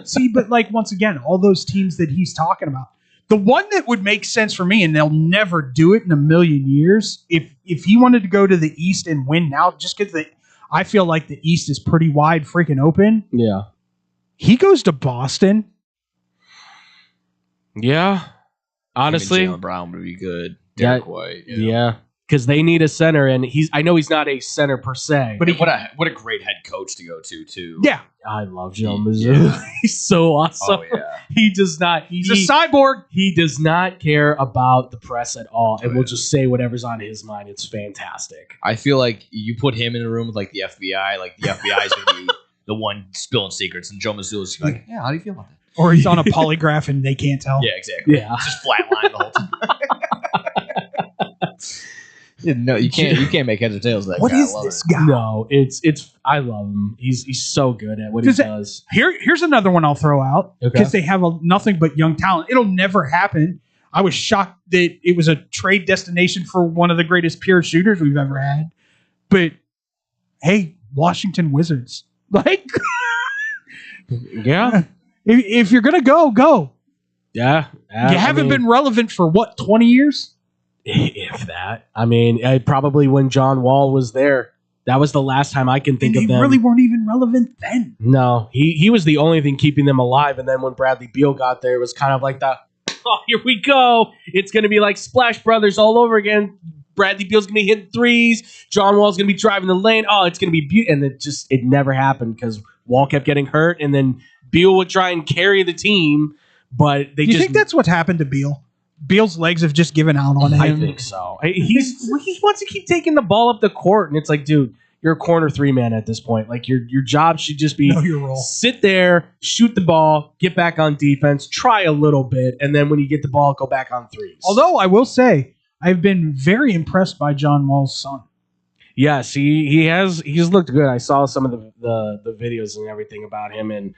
Speaker 1: See, but like once again, all those teams that he's talking about, the one that would make sense for me, and they'll never do it in a million years, if he wanted to go to the East and win now, just because I feel like the East is pretty wide freaking open.
Speaker 7: Yeah.
Speaker 1: He goes to Boston.
Speaker 7: Yeah. Honestly,
Speaker 5: Jaylen Brown would be good.
Speaker 7: Yeah,
Speaker 5: Derek White.
Speaker 7: yeah, because they need a center, and I know he's not a center per se,
Speaker 5: But what a great head coach to go to too.
Speaker 1: Yeah.
Speaker 7: I love Joe Mizzou. He's so awesome.
Speaker 5: Oh yeah.
Speaker 7: He does not.
Speaker 1: He's a cyborg.
Speaker 7: He does not care about the press at all, and will just say whatever's on his mind. It's fantastic.
Speaker 5: I feel like you put him in a room with like the FBI, like the FBI is gonna be the one spilling secrets, and Joe Mizzou is like, yeah, how do you feel about that?
Speaker 1: Or he's on a polygraph and they can't tell.
Speaker 5: Yeah, exactly.
Speaker 7: Yeah.
Speaker 5: Just flatline the whole time. No, you can't make heads or tails of that
Speaker 1: What
Speaker 5: guy.
Speaker 1: is
Speaker 5: I love
Speaker 1: this
Speaker 5: it.
Speaker 1: guy?
Speaker 7: No, it's. I love him. He's so good at what he does.
Speaker 1: Here's another one I'll throw out
Speaker 7: Okay.
Speaker 1: because they have nothing but young talent. It'll never happen. I was shocked that it was a trade destination for one of the greatest pure shooters we've ever had. But hey, Washington Wizards. Like,
Speaker 7: Yeah.
Speaker 1: if you're gonna go.
Speaker 7: Yeah.
Speaker 1: You haven't been relevant for what, 20 years?
Speaker 7: If that. I mean, probably when John Wall was there. That was the last time I can think
Speaker 1: And
Speaker 7: of
Speaker 1: they
Speaker 7: them.
Speaker 1: really weren't even relevant then.
Speaker 7: No, he was the only thing keeping them alive. And then when Bradley Beal got there, it was kind of like the, oh, here we go. It's going to be like Splash Brothers all over again. Bradley Beal's going to be hitting threes. John Wall's going to be driving the lane. Oh, it's going to be beautiful. And it never happened because Wall kept getting hurt. And then Beal would try and carry the team. But they
Speaker 1: Do you think that's what happened to Beal? Beal's legs have just given out on him.
Speaker 7: I think so. He wants to keep taking the ball up the court, and it's like, dude, you're a corner 3-man at this point. Like your job should just be
Speaker 1: Know your role.
Speaker 7: sit there, shoot the ball, get back on defense, try a little bit, and then when you get the ball, go back on threes.
Speaker 1: Although I will say, I've been very impressed by John Wall's son.
Speaker 7: Yes, he's looked good. I saw some of the videos and everything about him, and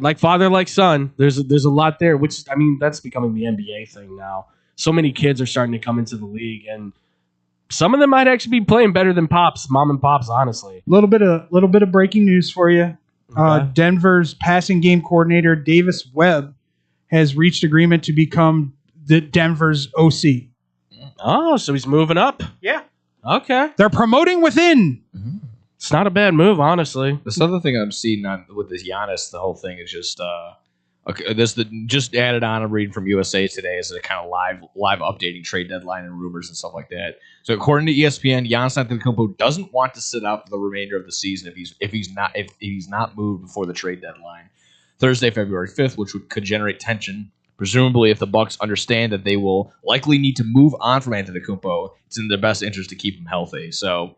Speaker 7: like father, like son. There's a lot there, which I mean that's becoming the NBA thing now. So many kids are starting to come into the league, and some of them might actually be playing better than mom and pops. Honestly,
Speaker 1: Little bit of breaking news for you.
Speaker 7: Okay.
Speaker 1: Denver's passing game coordinator Davis Webb has reached agreement to become the Denver's OC.
Speaker 7: Oh, so he's moving up.
Speaker 1: Yeah.
Speaker 7: Okay,
Speaker 1: They're promoting within.
Speaker 7: it's not a bad move, honestly.
Speaker 5: This other thing I'm seeing with this Giannis, the whole thing is just okay. Just added on. I'm reading from USA Today is a kind of live updating trade deadline and rumors and stuff like that. So according to ESPN, Giannis Antetokounmpo doesn't want to sit out for the remainder of the season if he's not moved before the trade deadline, Thursday, February 5th, which could generate tension. Presumably, if the Bucks understand that they will likely need to move on from Antetokounmpo, it's in their best interest to keep him healthy. So,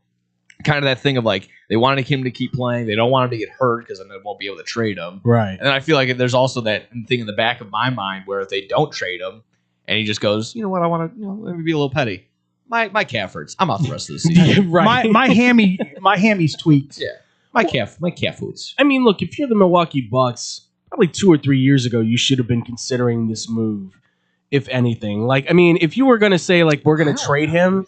Speaker 5: kind of that thing of like they wanted him to keep playing, they don't want him to get hurt because then they won't be able to trade him.
Speaker 7: Right.
Speaker 5: And I feel like there's also that thing in the back of my mind where if they don't trade him and he just goes, you know what, I want to, let me be a little petty. My calf hurts. I'm out the rest of the season.
Speaker 7: Right.
Speaker 1: My hammy's tweaked.
Speaker 5: Yeah. My calf hurts.
Speaker 7: I mean, look, if you're the Milwaukee Bucks, probably 2 or 3 years ago, you should have been considering this move, if anything. Like, I mean, if you were going to say, like, we're going to trade him,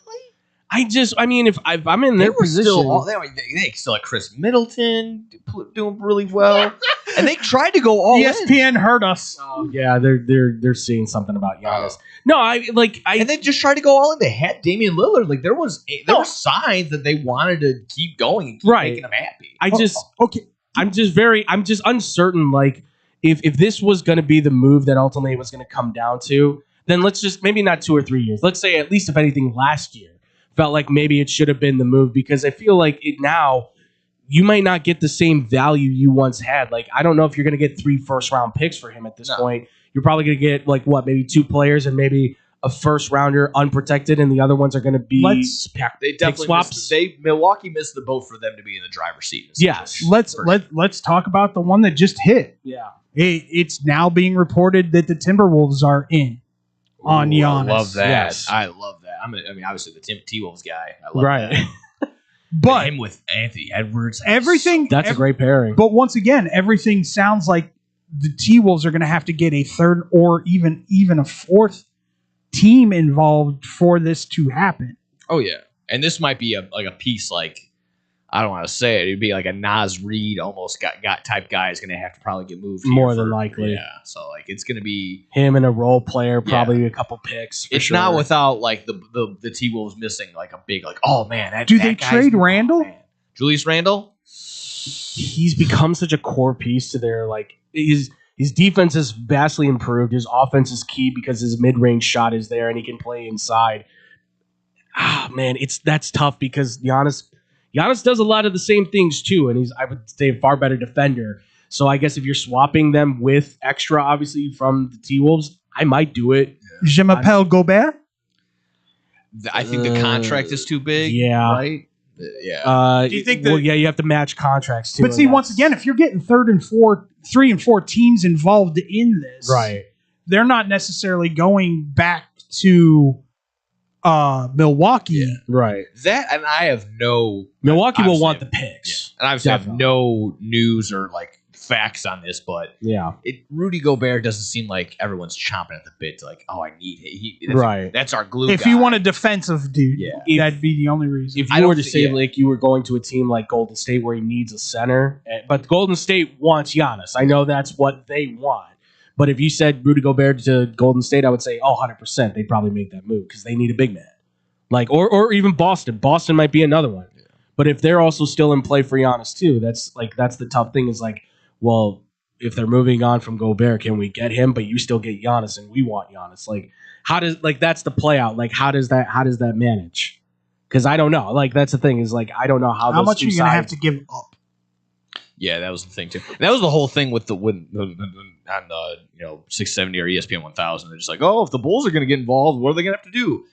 Speaker 7: if I'm in their position.
Speaker 5: They still had Chris Middleton doing really well. And they tried to go all in.
Speaker 1: ESPN heard us.
Speaker 7: Yeah, they're seeing something about Giannis. No,
Speaker 5: and they just tried to go all in. They had Damian Lillard. Like there were signs that they wanted to keep going and keep making him happy.
Speaker 7: I'm just uncertain. Like if this was going to be the move that ultimately was going to come down to, then let's just maybe not 2 or 3 years. Let's say at least if anything last year felt like maybe it should have been the move because I feel like it now. You might not get the same value you once had. Like, I don't know if you're going to get 3 first-round picks for him at this point. You're probably going to get, like, maybe 2 players and maybe a first-rounder unprotected, and the other ones are going to be
Speaker 5: they definitely
Speaker 7: swaps.
Speaker 5: Milwaukee missed the boat for them to be in the driver's seat.
Speaker 7: Yes.
Speaker 1: Let's talk about the one that just hit.
Speaker 7: Yeah.
Speaker 1: It's now being reported that the Timberwolves are in on Giannis.
Speaker 5: I love that.
Speaker 7: Yes.
Speaker 5: I love that. Obviously the T-Wolves guy. I love
Speaker 7: Right.
Speaker 5: that.
Speaker 1: But
Speaker 5: him with Anthony Edwards.
Speaker 1: Everything.
Speaker 7: That's a great pairing.
Speaker 1: But once again, everything sounds like the T-Wolves are going to have to get a third or even a fourth team involved for this to happen.
Speaker 5: Oh yeah, and this might be a piece like I don't want to say it. It'd be like a Nas Reed almost got type guy is going to have to probably get moved
Speaker 7: more than likely.
Speaker 5: Yeah, so like it's going to be
Speaker 7: him and a role player, probably a couple picks.
Speaker 5: It's
Speaker 7: sure.
Speaker 5: not without like the T-Wolves missing like a big like oh man.
Speaker 1: Do they trade Randall?
Speaker 5: Julius Randle?
Speaker 7: He's become such a core piece to their like his defense has vastly improved. His offense is key because his mid-range shot is there and he can play inside. Ah man, that's tough because Giannis does a lot of the same things too, and he's I would say a far better defender. So I guess if you're swapping them with extra, obviously from the T-Wolves, I might do it.
Speaker 1: Je m'appelle Gobert.
Speaker 5: I think the contract is too big.
Speaker 7: Yeah.
Speaker 5: Right. Yeah.
Speaker 1: Do you think
Speaker 7: well, yeah, you have to match contracts too.
Speaker 1: But see, once again, if you're getting 3 and 4 teams involved in this,
Speaker 7: right,
Speaker 1: they're not necessarily going back to Milwaukee.
Speaker 7: Right.
Speaker 5: That and I have no
Speaker 7: Milwaukee will want the picks.
Speaker 5: And I obviously have no news or like facts on this, but
Speaker 7: yeah,
Speaker 5: Rudy Gobert doesn't seem like everyone's chomping at the bit to like, oh, I need it.
Speaker 7: Right.
Speaker 5: That's our glue.
Speaker 1: If
Speaker 5: guy.
Speaker 1: you want a defensive dude, that'd be the only reason.
Speaker 7: If you were to say like you were going to a team like Golden State where he needs a center, but Golden State wants Giannis. I know that's what they want. But if you said Rudy Gobert to Golden State, I would say, 100%. They'd probably make that move because they need a big man. Like, or even Boston. Boston might be another one. Yeah. But if they're also still in play for Giannis too, that's the tough thing is like, well, if they're moving on from Gobert, can we get him? But you still get Giannis, and we want Giannis. Like, how does that's the play out? Like, how does that manage? Because I don't know. Like, that's the thing is like I don't know how
Speaker 1: much are you gonna have to give up?
Speaker 5: Yeah, that was the thing too. That was the whole thing with on the 670 or ESPN 1000. They're just like, oh, if the Bulls are going to get involved, what are they going to have to do?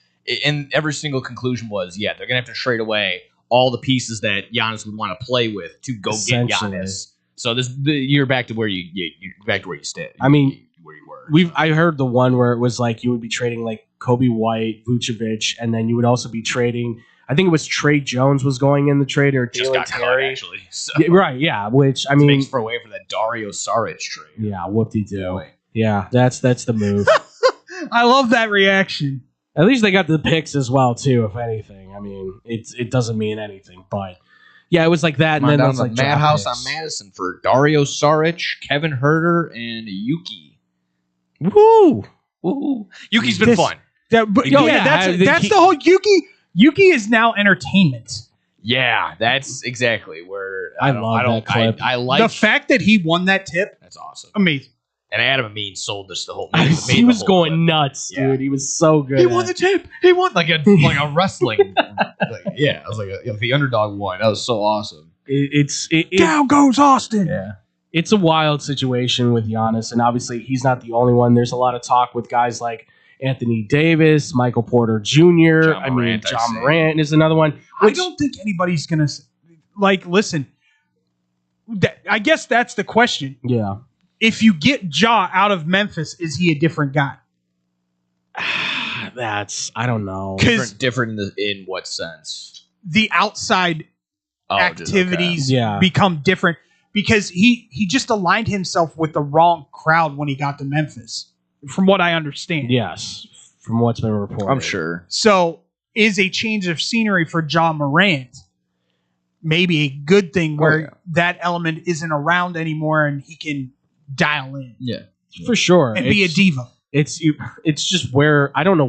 Speaker 5: And every single conclusion was, yeah, they're going to have to trade away all the pieces that Giannis would want to play with to go get Giannis. So you're back to where you stayed.
Speaker 7: I mean,
Speaker 5: where you were.
Speaker 7: I heard the one where it was like you would be trading like Kobe White, Vucevic, and then you would also be trading. I think it was Trey Jones was going in the trade or
Speaker 5: just got Terry. Caught, actually. So.
Speaker 7: Yeah, right, yeah. Which I mean,
Speaker 5: makes for a way for that Dario Saric trade.
Speaker 7: Yeah, whoop-de-doo. Yeah, that's the move.
Speaker 1: I love that reaction.
Speaker 7: At least they got the picks as well too. If anything, I mean, it doesn't mean anything, but yeah, it was like that.
Speaker 5: Come
Speaker 7: and then
Speaker 5: down
Speaker 7: like
Speaker 5: Madhouse on Madison for Dario Saric, Kevin Huerter, and Yuki.
Speaker 7: Woo!
Speaker 5: Yuki's been fun.
Speaker 1: That's the whole Yuki. Yuki is now entertainment.
Speaker 5: Yeah, that's exactly where
Speaker 7: I love that clip.
Speaker 5: I like
Speaker 1: the fact that he won that tip.
Speaker 5: That's awesome.
Speaker 1: Amazing.
Speaker 5: And Adam Amin sold this the whole.
Speaker 7: He was going nuts, dude. He was so good.
Speaker 5: He won the tip. He won like a wrestling. I was like the underdog won. That was so awesome.
Speaker 1: Down goes Austin.
Speaker 7: Yeah, it's a wild situation with Giannis, and obviously he's not the only one. There's a lot of talk with guys like Anthony Davis, Michael Porter Jr. John Morant is another one.
Speaker 1: I don't think anybody's gonna listen. I guess that's the question.
Speaker 7: Yeah.
Speaker 1: If you get Ja out of Memphis, is he a different guy?
Speaker 7: I don't know.
Speaker 5: Different in what sense?
Speaker 1: The outside activities become different because he just aligned himself with the wrong crowd when he got to Memphis, from what I understand.
Speaker 7: Yes, from what's been reported.
Speaker 5: I'm sure.
Speaker 1: So is a change of scenery for Ja Morant maybe a good thing where that element isn't around anymore and he can dial in.
Speaker 5: Yeah,
Speaker 7: for sure.
Speaker 1: And be a diva.
Speaker 7: It's just where I don't know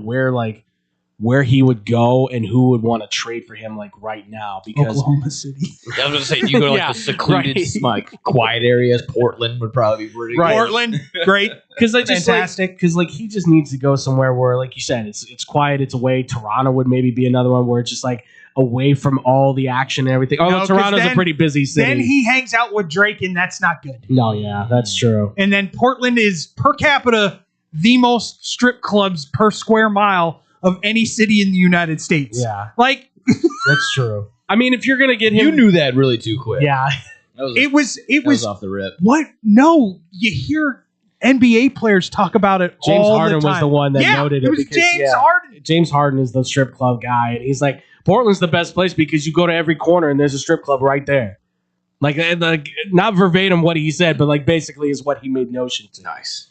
Speaker 7: where he would go and who would want to trade for him right now because
Speaker 1: Oklahoma City.
Speaker 5: I was going to say you go to the secluded, quiet areas. Portland would probably be pretty good.
Speaker 1: Portland, great,
Speaker 7: because fantastic. Because he just needs to go somewhere where, like you said, it's quiet, it's away. Toronto would maybe be another one where it's just away from all the action and everything. Although Toronto's a pretty busy city.
Speaker 1: Then he hangs out with Drake, and that's not good.
Speaker 7: No, yeah, that's true.
Speaker 1: And then Portland is per capita the most strip clubs per square mile of any city in the United States.
Speaker 7: Yeah.
Speaker 1: That's
Speaker 7: true. I mean, if you're going to get him...
Speaker 5: You knew that really too quick.
Speaker 7: Yeah.
Speaker 1: It was
Speaker 5: off the rip.
Speaker 1: What? No, you hear NBA players talk about it
Speaker 7: James
Speaker 1: all
Speaker 7: Harden
Speaker 1: the time.
Speaker 7: was the one that noted it.
Speaker 1: It was James Harden.
Speaker 7: James Harden is the strip club guy, and he's like, Portland's the best place because you go to every corner and there's a strip club right there. Like not verbatim what he said, but basically is what he made notion to.
Speaker 5: Nice.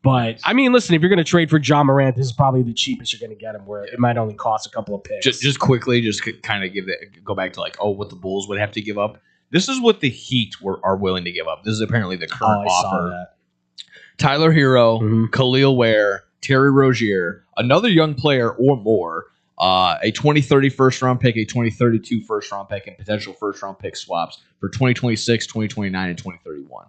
Speaker 7: But I mean, listen, if you're going to trade for John Morant, this is probably the cheapest you're going to get him. Where it might only cost a couple of picks.
Speaker 5: Just quickly, just kind of go back to like, what the Bulls would have to give up. This is what the Heat are willing to give up. This is apparently the current offer. Tyler Hero, Khalil Ware, Terry Rozier, another young player or more, a 2030 first round pick, a 2032 first round pick, and potential first round pick swaps for 2026, 2029, and 2031.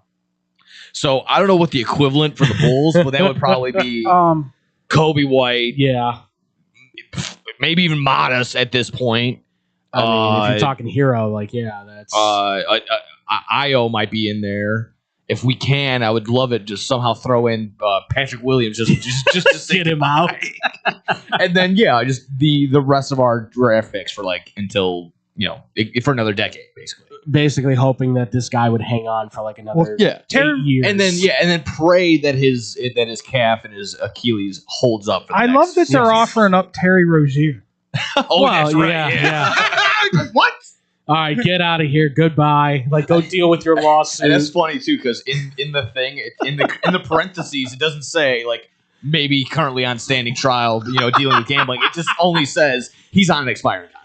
Speaker 5: So I don't know what the equivalent for the Bulls, but that would probably be Kobe White.
Speaker 7: Yeah.
Speaker 5: Maybe even Modest at this point.
Speaker 7: I mean, if you're talking Hero, like, yeah, that's...
Speaker 5: Io might be in there. If we can, I would love it. Just somehow throw in Patrick Williams just to
Speaker 7: get him out.
Speaker 5: And then, just the rest of our draft picks for like until, for another decade, basically.
Speaker 7: Basically hoping that this guy would hang on for like another 8 years.
Speaker 5: And then pray that his calf and his Achilles holds up.
Speaker 1: I love that they're offering up Terry Rozier.
Speaker 5: That's right.
Speaker 7: Yeah.
Speaker 2: What?
Speaker 7: All right, get out of here. Goodbye. Like, go deal with your lawsuit.
Speaker 5: And that's funny too, because in the thing, in the parentheses, it doesn't say like maybe currently on standing trial, dealing with gambling. It just only says he's on an expiring contract.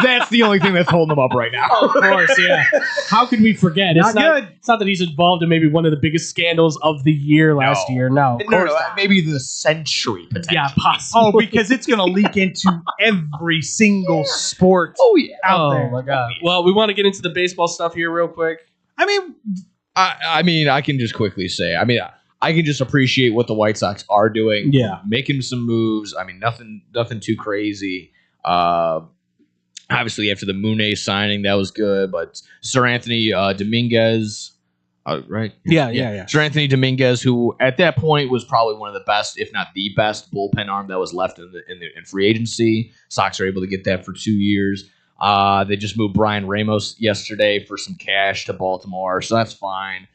Speaker 5: That's the only thing that's holding him up right now.
Speaker 7: Of course, yeah. How could we forget? It's not that he's involved in maybe one of the biggest scandals of the year last year. No, of course not.
Speaker 5: Maybe the century.
Speaker 7: Yeah, possibly.
Speaker 1: Oh, because it's going to leak into every single sport out there.
Speaker 7: Oh, my God. Well, we want to get into the baseball stuff here real quick.
Speaker 1: I mean,
Speaker 5: I can just quickly say, I can just appreciate what the White Sox are doing.
Speaker 7: Yeah.
Speaker 5: Making some moves. I mean, nothing too crazy. Obviously, after the Mooney signing, that was good. But Sir Anthony Dominguez, right?
Speaker 7: Yeah.
Speaker 5: Sir Anthony Dominguez, who at that point was probably one of the best, if not the best, bullpen arm that was left in free agency. Sox are able to get that for 2 years. They just moved Brian Ramos yesterday for some cash to Baltimore, so that's fine.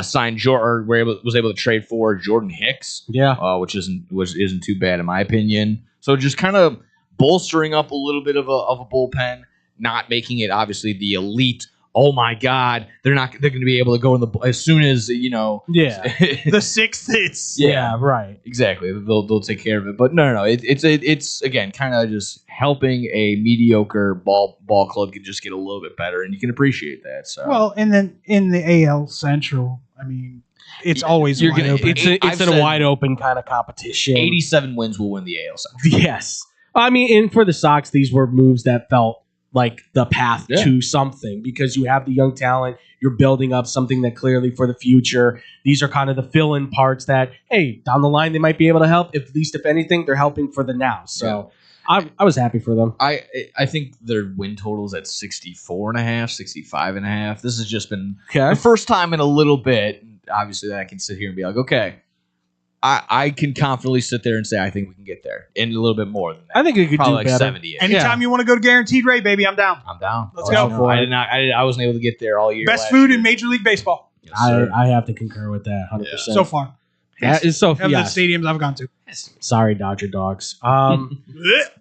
Speaker 5: Signed was able to trade for Jordan Hicks, which isn't too bad in my opinion. So just kind of bolstering up a little bit of a bullpen, not making it obviously the elite. Oh my God, they're going to be able to go in as soon as
Speaker 1: the sixth hits.
Speaker 7: Yeah, right.
Speaker 5: Exactly. They'll take care of it. But no. It's again kind of just helping a mediocre ball club just get a little bit better, and you can appreciate that. So
Speaker 1: and then in the AL Central, I mean, it's always wide open.
Speaker 7: It's a wide open kind of competition.
Speaker 5: 87 wins will win the AL Central.
Speaker 7: Yes. I mean, and for the Sox, these were moves that felt like the path to something because you have the young talent. You're building up something that clearly for the future. These are kind of the fill-in parts that, hey, down the line they might be able to help. At least, if anything, they're helping for the now. So I was happy for them.
Speaker 5: I think their win total is at 64.5, 65.5. This has just been the first time in a little bit, obviously, that I can sit here and be like, okay, I can confidently sit there and say I think we can get there and a little bit more than that.
Speaker 7: I think we could
Speaker 5: probably
Speaker 7: do
Speaker 5: like
Speaker 7: better.
Speaker 5: 70.
Speaker 1: Anytime you want to go to Guaranteed Rate, baby, I'm down.
Speaker 5: I'm down.
Speaker 1: Let's go.
Speaker 5: I wasn't able to get there all year.
Speaker 1: Best food in Major League Baseball.
Speaker 5: Yes,
Speaker 7: I have to concur with that 100%.
Speaker 1: So far.
Speaker 7: That is so
Speaker 1: of the stadiums I've gone to.
Speaker 7: Sorry, Dodger dogs. All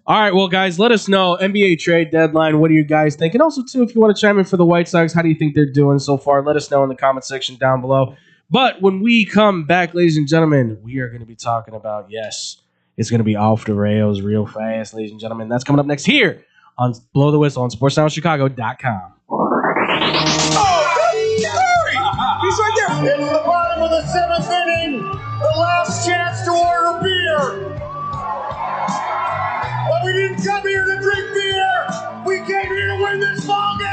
Speaker 7: right, well, guys, let us know. NBA trade deadline, what do you guys think? And also, too, if you want to chime in for the White Sox, how do you think they're doing so far? Let us know in the comment section down below. But when we come back, ladies and gentlemen, we are going to be talking about, it's going to be off the rails real fast, ladies and gentlemen. That's coming up next here on Blow the Whistle on SportsChannelChicago.com.
Speaker 15: He's right there. It's the bottom of the seventh inning. The last chance to order beer. But we didn't come here to drink beer. We came here to win this ball game.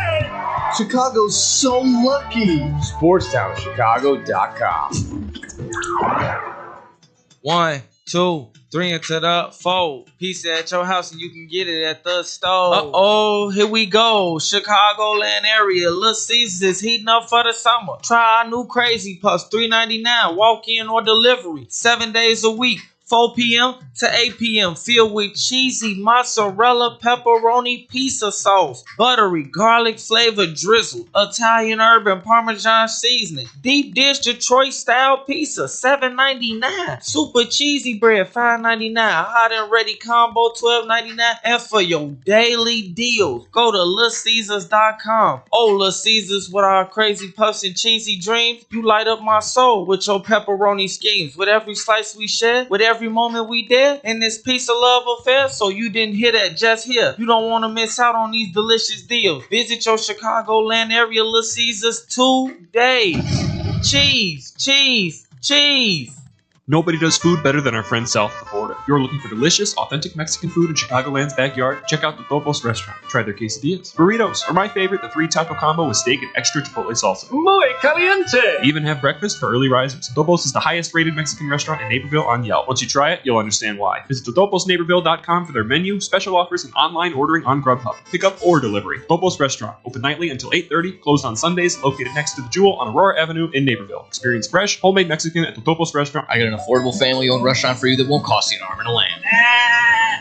Speaker 2: Chicago's so lucky.
Speaker 9: SportsTownChicago.com.
Speaker 16: 1, 2, 3 into the 4. Pizza at your house and you can get it at the store. Uh-oh, here we go. Chicagoland area. Little Caesars is heating up for the summer. Try our new Crazy Puffs, $3.99. Walk in or delivery. 7 days a week. 4 p.m. to 8 p.m. Filled with cheesy mozzarella, pepperoni, pizza sauce, buttery, garlic flavored drizzle, Italian herb and Parmesan seasoning, deep dish Detroit style pizza, $7.99. Super cheesy bread, $5.99. Hot and ready combo, $12.99. And for your daily deals, go to LitCaesars.com. Oh, Little Caesars, with our crazy puffs and cheesy dreams, you light up my soul with your pepperoni schemes. With every slice we share, with every moment we dare in this piece of love affair. So you didn't hear that just here. You don't want to miss out on these delicious deals. Visit your Chicagoland area Little Caesars today. Cheese, cheese, cheese.
Speaker 17: Nobody does food better than our friends south of the border. If you're looking for delicious, authentic Mexican food in Chicagoland's backyard, check out the Totopos restaurant. Try their quesadillas, burritos, or my favorite, the 3-taco combo with steak and extra chipotle salsa.
Speaker 15: Muy caliente!
Speaker 17: Even have breakfast for early risers. Totopos is the highest rated Mexican restaurant in Naperville on Yelp. Once you try it, you'll understand why. Visit totoposnaperville.com for their menu, special offers, and online ordering on Grubhub. Pickup or delivery. Totopos restaurant, open nightly until 8:30, closed on Sundays, located next to the Jewel on Aurora Avenue in Naperville. Experience fresh, homemade Mexican at the Totopos restaurant.
Speaker 14: I got an affordable family-owned restaurant for you that won't cost you an arm and a lamb.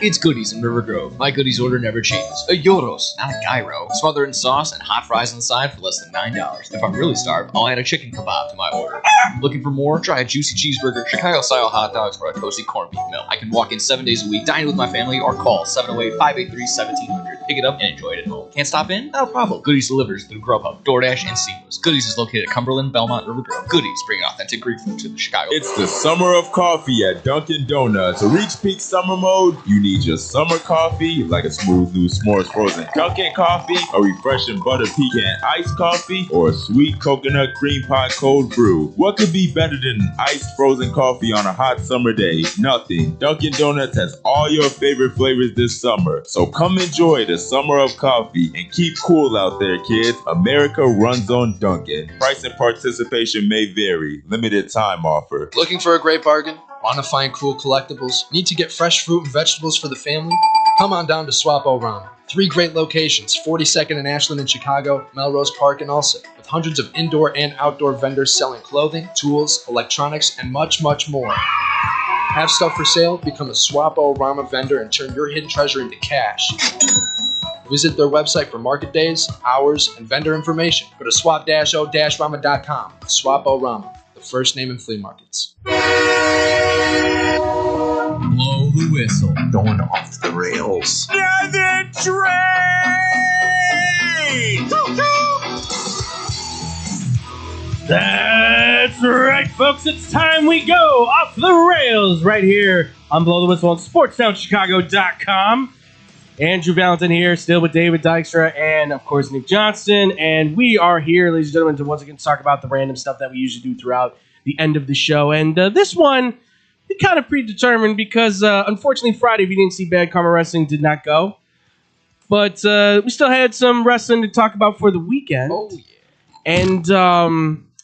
Speaker 14: It's Goodies in River Grove. My Goodies order never changes. A gyros, not a gyro. Smothered in sauce and hot fries on the side for less than $9. If I'm really starved, I'll add a chicken kebab to my order. Looking for more? Try a juicy cheeseburger, Chicago-style hot dogs, or a toasty corned beef meal. I can walk in 7 days a week, dine with my family, or call 708-583-1700. Pick it up and enjoy it at home. Can't stop in? Not a problem. Goodies delivers through Grubhub, DoorDash, and Seamless. Goodies is located at Cumberland, Belmont, River Grove. Goodies bring authentic Greek food to the Chicago.
Speaker 18: It's the summer of coffee at Dunkin' Donuts. To reach peak summer mode, you need your summer coffee, like a smooth new s'mores frozen Dunkin' coffee, a refreshing butter pecan iced coffee, or a sweet coconut cream pie cold brew. What could be better than iced frozen coffee on a hot summer day? Nothing. Dunkin' Donuts has all your favorite flavors this summer. So come enjoy the summer of coffee and keep cool out there, kids. America runs on Dunkin'. Price and participation may vary. Limited time offer.
Speaker 9: Looking for a great bargain? Want to find cool collectibles? Need to get fresh fruit and vegetables for the family? Come on down to Swapo Ramen. 3 great locations, 42nd and Ashland in Chicago, Melrose Park in Ulsan, with hundreds of indoor and outdoor vendors selling clothing, tools, electronics, and much, much more. Have stuff for sale? Become a Swapo Rama vendor and turn your hidden treasure into cash. Visit their website for market days, hours, and vendor information. Go to swap-o-rama.com. Swapo Rama, the first name in flea markets.
Speaker 14: Blow the whistle.
Speaker 12: Going off the rails.
Speaker 15: The train!
Speaker 7: That's right, folks. It's time we go off the rails right here on Blow the Whistle on SportsTownChicago.com. Andrew Valentin here, still with David Dykstra and, of course, Nick Johnston. And we are here, ladies and gentlemen, to once again talk about the random stuff that we usually do throughout the end of the show. And this one, we kind of predetermined because, unfortunately, Friday, if you didn't see Bad Karma Wrestling, did not go. But we still had some wrestling to talk about for the weekend. Oh, yeah. And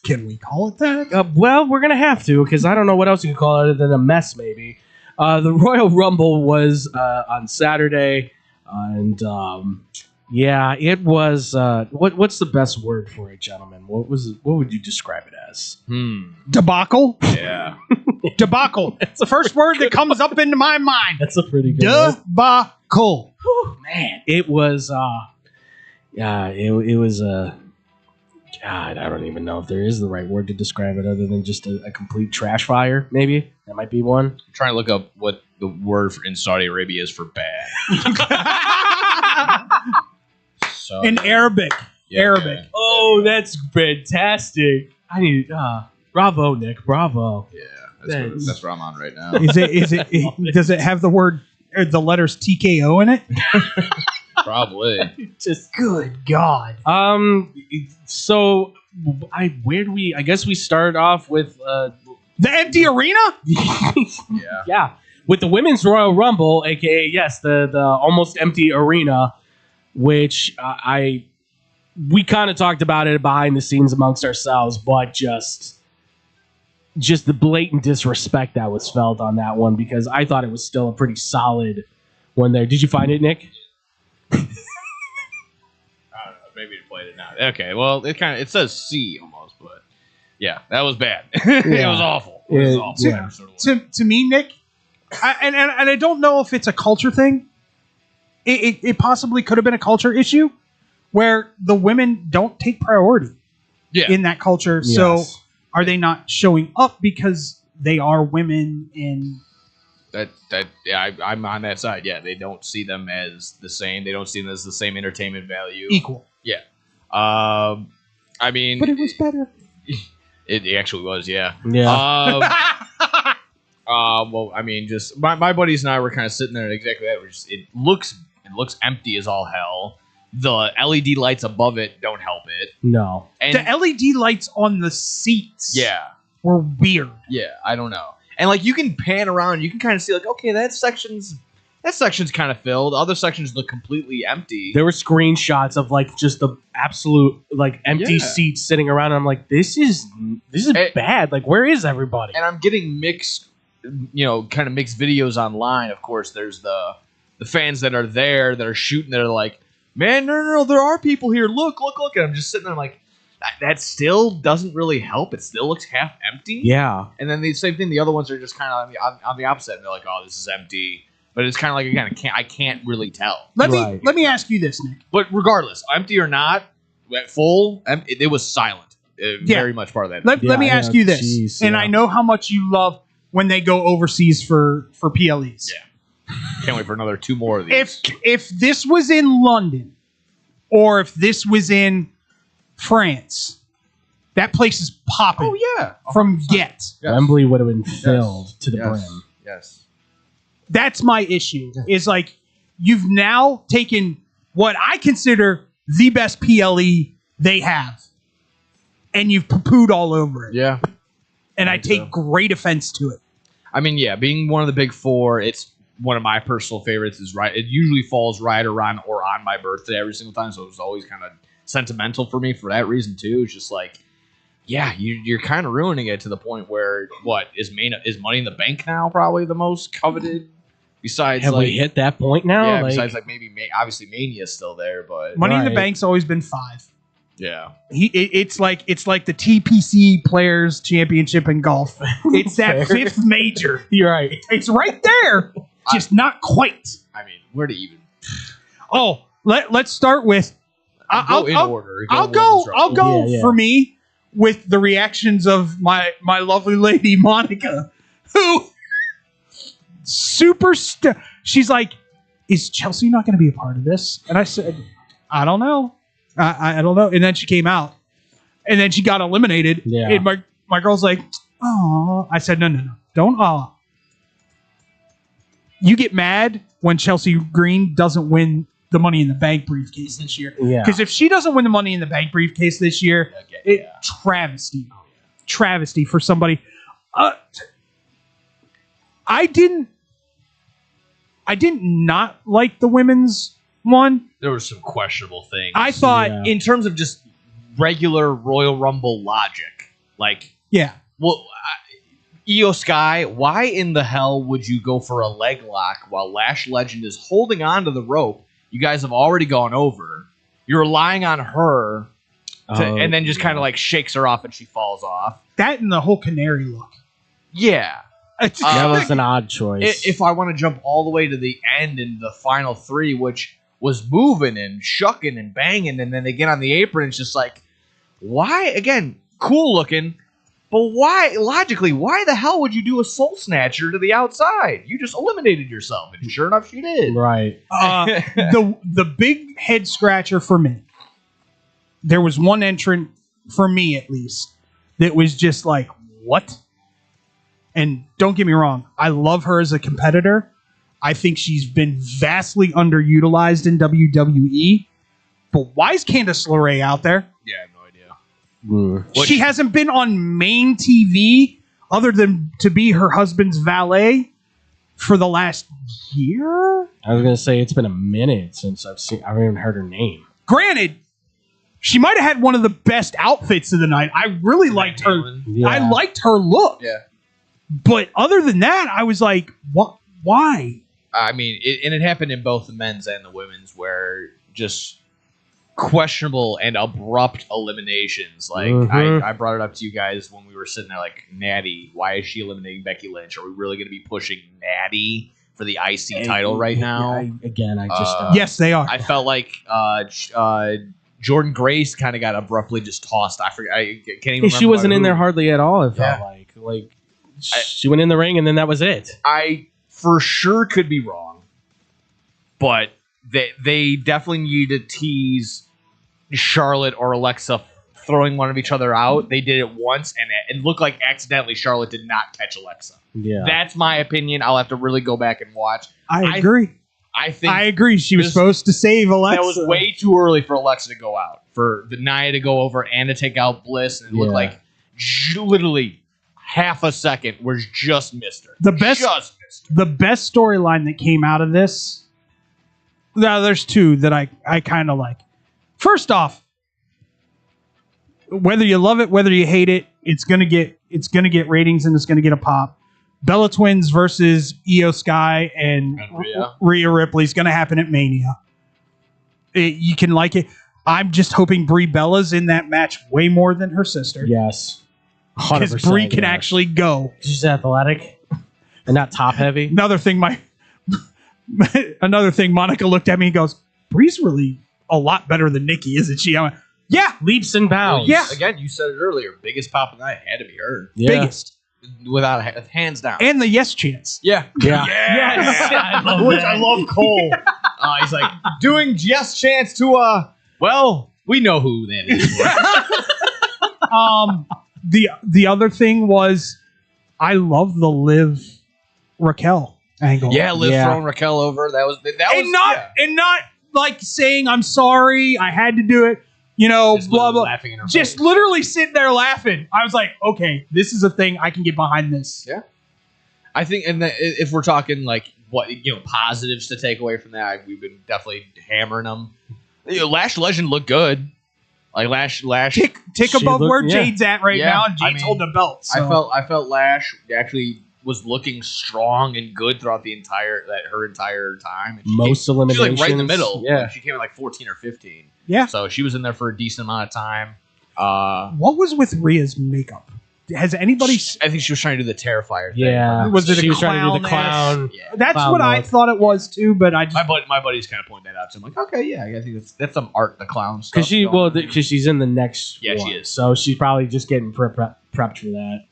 Speaker 1: can we call it that?
Speaker 7: Well, we're going to have to, because I don't know what else you can call it other than a mess, maybe. The Royal Rumble was on Saturday. And yeah, it was. What's the best word for it, gentlemen? What would you describe it as?
Speaker 1: Debacle.
Speaker 5: Yeah,
Speaker 1: debacle. It's the first word that comes up into my mind.
Speaker 7: That's a pretty good word.
Speaker 1: Debacle.
Speaker 7: Man, it was. Yeah, it was. God, I don't even know if there is the right word to describe it other than just a complete trash fire. Maybe that might be one.
Speaker 5: I'm trying to look up what the word in Saudi Arabia is for bad.
Speaker 1: In Arabic.
Speaker 5: Yeah,
Speaker 1: Arabic.
Speaker 5: okay.
Speaker 7: Oh, that's fantastic. I need bravo, Nick. Bravo.
Speaker 5: Yeah, that's where I'm on right now.
Speaker 1: Is it? Does it have the word or the letters TKO in it?
Speaker 5: Probably.
Speaker 1: Just good God.
Speaker 7: So where do we? I guess we start off with
Speaker 1: the empty arena.
Speaker 7: Yeah. With the Women's Royal Rumble, aka the almost empty arena, which we kind of talked about it behind the scenes amongst ourselves, but just the blatant disrespect that was felt on that one, because I thought it was still a pretty solid one there. Did you find it, Nick?
Speaker 5: I don't know. Maybe you played it now. Okay, well, it says C almost, but yeah, that was bad. It was awful. It was awful.
Speaker 1: To me, Nick, and I don't know if it's a culture thing. It possibly could have been a culture issue where the women don't take priority in that culture.
Speaker 5: Yes.
Speaker 1: So are they not showing up because they are women in
Speaker 5: I'm on that side. Yeah, they don't see them as the same. They don't see them as the same entertainment value.
Speaker 1: equal?
Speaker 5: Yeah. I mean,
Speaker 1: But it was better.
Speaker 5: it actually was. Yeah.
Speaker 7: Yeah.
Speaker 5: Well, I mean, just my buddies and I were kind of sitting there and exactly that. It looks empty as all hell. The LED lights above it don't help it.
Speaker 7: No.
Speaker 5: And
Speaker 1: The LED lights on the seats
Speaker 5: yeah,
Speaker 1: were weird.
Speaker 5: yeah, I don't know. And like you can pan around, you can kind of see like, okay, that section's kind of filled. Other sections look completely empty.
Speaker 7: There were screenshots of like just the absolute like empty
Speaker 5: Yeah.
Speaker 7: seats sitting around. And I'm like, this is bad. Like, where is everybody?
Speaker 5: And I'm getting mixed, kind of mixed videos online. Of course, there's the fans that are there that are shooting. That are like, man, no, there are people here. Look. And I'm just sitting there like, that still doesn't really help. It still looks half empty.
Speaker 7: Yeah.
Speaker 5: And then the same thing. The other ones are just kind of on the opposite. And they're like, oh, this is empty. But it's kind of like, again, I can't really tell.
Speaker 1: Let me ask you this, Nick.
Speaker 5: But regardless, empty or not, full, it was silent. Very much part of that.
Speaker 1: Let me ask you this, and I know how much you love when they go overseas for PLEs.
Speaker 5: Yeah, can't wait for another 2 more of these.
Speaker 1: If this was in London, or if this was in France, that place is popping.
Speaker 5: Oh yeah,
Speaker 1: from get.
Speaker 7: Wembley would have been filled to the
Speaker 5: Yes.
Speaker 7: brim.
Speaker 5: Yes.
Speaker 1: That's my issue. Is like you've now taken what I consider the best PLE they have, and you've poo-pooed all over it.
Speaker 5: Yeah.
Speaker 1: And I take great offense to it.
Speaker 5: I mean, yeah, being one of the big 4, it's one of my personal favorites. It usually falls right around or on my birthday every single time, so it was always kind of sentimental for me for that reason too. It's just like, yeah, you're kind of ruining it to the point where is Money in the Bank now probably the most coveted? Besides,
Speaker 7: Have we hit that point now?
Speaker 5: Yeah,
Speaker 7: Like-
Speaker 5: besides like maybe obviously Mania's still there, but
Speaker 1: Money in the Bank's always been 5.
Speaker 5: yeah.
Speaker 1: It's like the TPC Players Championship in golf. It's that
Speaker 7: Fair.
Speaker 1: 5th major.
Speaker 7: You're right.
Speaker 1: It's right there, just not quite.
Speaker 5: I mean, where to even?
Speaker 1: Oh, let's start with.
Speaker 5: Go in order.
Speaker 1: I'll go
Speaker 7: Yeah.
Speaker 1: for me with the reactions of my lovely lady Monica, who she's like, is Chelsea not going to be a part of this? And I said, I don't know. I don't know. And then she came out, and then she got eliminated.
Speaker 7: Yeah.
Speaker 1: And my girl's like, oh. I said, no, don't. You get mad when Chelsea Green doesn't win the Money in the Bank briefcase this year.
Speaker 7: Yeah.
Speaker 1: Because if she doesn't win the Money in the Bank briefcase this year, travesty. Travesty for somebody. I didn't not like the women's one.
Speaker 5: There were some questionable things.
Speaker 1: I thought
Speaker 5: in terms of just regular Royal Rumble logic, like,
Speaker 1: yeah.
Speaker 5: well, Io Sky, why in the hell would you go for a leg lock while Lash Legend is holding on to the rope? You guys have already gone over. You're relying on her, and then just kind of like shakes her off and she falls off.
Speaker 1: That and the whole canary look.
Speaker 5: Yeah.
Speaker 7: That was an odd choice.
Speaker 5: If I want to jump all the way to the end in the final 3, which was moving and shucking and banging, and then they get on the apron, it's just like, why? Again, cool looking, but why? Logically, why the hell would you do a soul snatcher to the outside? You just eliminated yourself, and sure enough, she did.
Speaker 7: Right.
Speaker 1: The big head scratcher for me. There was one entrant for me, at least, that was just like, what? And don't get me wrong, I love her as a competitor. I think she's been vastly underutilized in WWE. But why is Candice LeRae out there?
Speaker 5: Yeah, I have no idea.
Speaker 1: She hasn't been on main TV other than to be her husband's valet for the last year.
Speaker 7: I was gonna say it's been a minute since I haven't even heard her name.
Speaker 1: Granted, she might have had one of the best outfits of the night. I really liked her.
Speaker 7: Yeah.
Speaker 1: I liked her look.
Speaker 5: Yeah.
Speaker 1: But other than that, I was like, what? Why?
Speaker 5: I mean, it happened in both the men's and the women's, where just questionable and abrupt eliminations. Like I brought it up to you guys when we were sitting there, like Natty. Why is she eliminating Becky Lynch? Are we really going to be pushing Natty for the IC title right now?
Speaker 7: I just
Speaker 1: yes, they are.
Speaker 5: I felt like Jordan Grace kind of got abruptly just tossed. I forget. I can't even.
Speaker 7: She wasn't in there hardly at all. It felt like she went in the ring and then that was it.
Speaker 5: I for sure could be wrong, but they definitely need to tease Charlotte or Alexa throwing one of each other out. They did it once, and it looked like accidentally Charlotte did not catch Alexa.
Speaker 7: Yeah,
Speaker 5: that's my opinion. I'll have to really go back and watch.
Speaker 1: I agree.
Speaker 5: I think
Speaker 1: I agree. She was supposed to save Alexa.
Speaker 5: That was way too early for Alexa to go out, for the Nia to go over and to take out Bliss, and it looked like literally half a second was just missed her.
Speaker 1: The best storyline that came out of this. Now, there's two that I kind of like. First off, whether you love it, whether you hate it, it's gonna get ratings and it's gonna get a pop. Bella Twins versus Io Sky and Rhea Ripley is gonna happen at Mania. You can like it. I'm just hoping Brie Bella's in that match way more than her sister.
Speaker 7: Yes,
Speaker 1: because Brie can actually go.
Speaker 7: She's athletic and not top heavy.
Speaker 1: Another thing, Monica looked at me and goes, Brie's really a lot better than Nikki, isn't she? I went, yeah.
Speaker 7: Leaps and bounds.
Speaker 1: Yeah.
Speaker 5: Again, you said it earlier. Biggest pop of the night had to be her.
Speaker 7: Yeah.
Speaker 1: Biggest.
Speaker 5: Without hands down.
Speaker 1: And the yes chance.
Speaker 5: Yeah.
Speaker 1: Yes.
Speaker 5: I love Cole. He's like, doing yes chance to, well, we know who that is.
Speaker 1: The other thing was, I love the Liv Raquel angle.
Speaker 5: Yeah, Liv throwing Raquel over. That was
Speaker 1: not like saying I'm sorry, I had to do it. You know,
Speaker 5: just
Speaker 1: blah blah.
Speaker 5: Laughing in her
Speaker 1: just
Speaker 5: face.
Speaker 1: literally sitting there laughing. I was like, okay, this is a thing. I can get behind this.
Speaker 5: Yeah, I think, and if we're talking like what positives to take away from that, we've been definitely hammering them. Lash Legend looked good. Like Lash
Speaker 1: tick above where Jade's at right now, and Jade's holding the belt. So.
Speaker 5: I felt Lash actually was looking strong and good throughout her entire time.
Speaker 7: Most eliminations.
Speaker 5: She was like right in the middle.
Speaker 7: Yeah.
Speaker 5: Like, she came in like 14 or 15.
Speaker 1: Yeah.
Speaker 5: So she was in there for a decent amount of time.
Speaker 1: What was with Rhea's makeup? Has anybody?
Speaker 5: I think she was trying to do the Terrifier thing.
Speaker 7: Yeah.
Speaker 1: Was it
Speaker 7: she
Speaker 1: a
Speaker 7: was trying to do the
Speaker 1: clown?
Speaker 7: clown?
Speaker 5: Yeah.
Speaker 1: That's
Speaker 7: clown
Speaker 1: what I
Speaker 7: mode.
Speaker 1: thought it was too. But I just
Speaker 5: my buddies kind of pointed that out to him. Like, okay, yeah, I think that's some art, the clown stuff.
Speaker 7: Because she's in the next.
Speaker 5: Yeah,
Speaker 7: one,
Speaker 5: she is.
Speaker 7: So she's probably just getting prepped for that.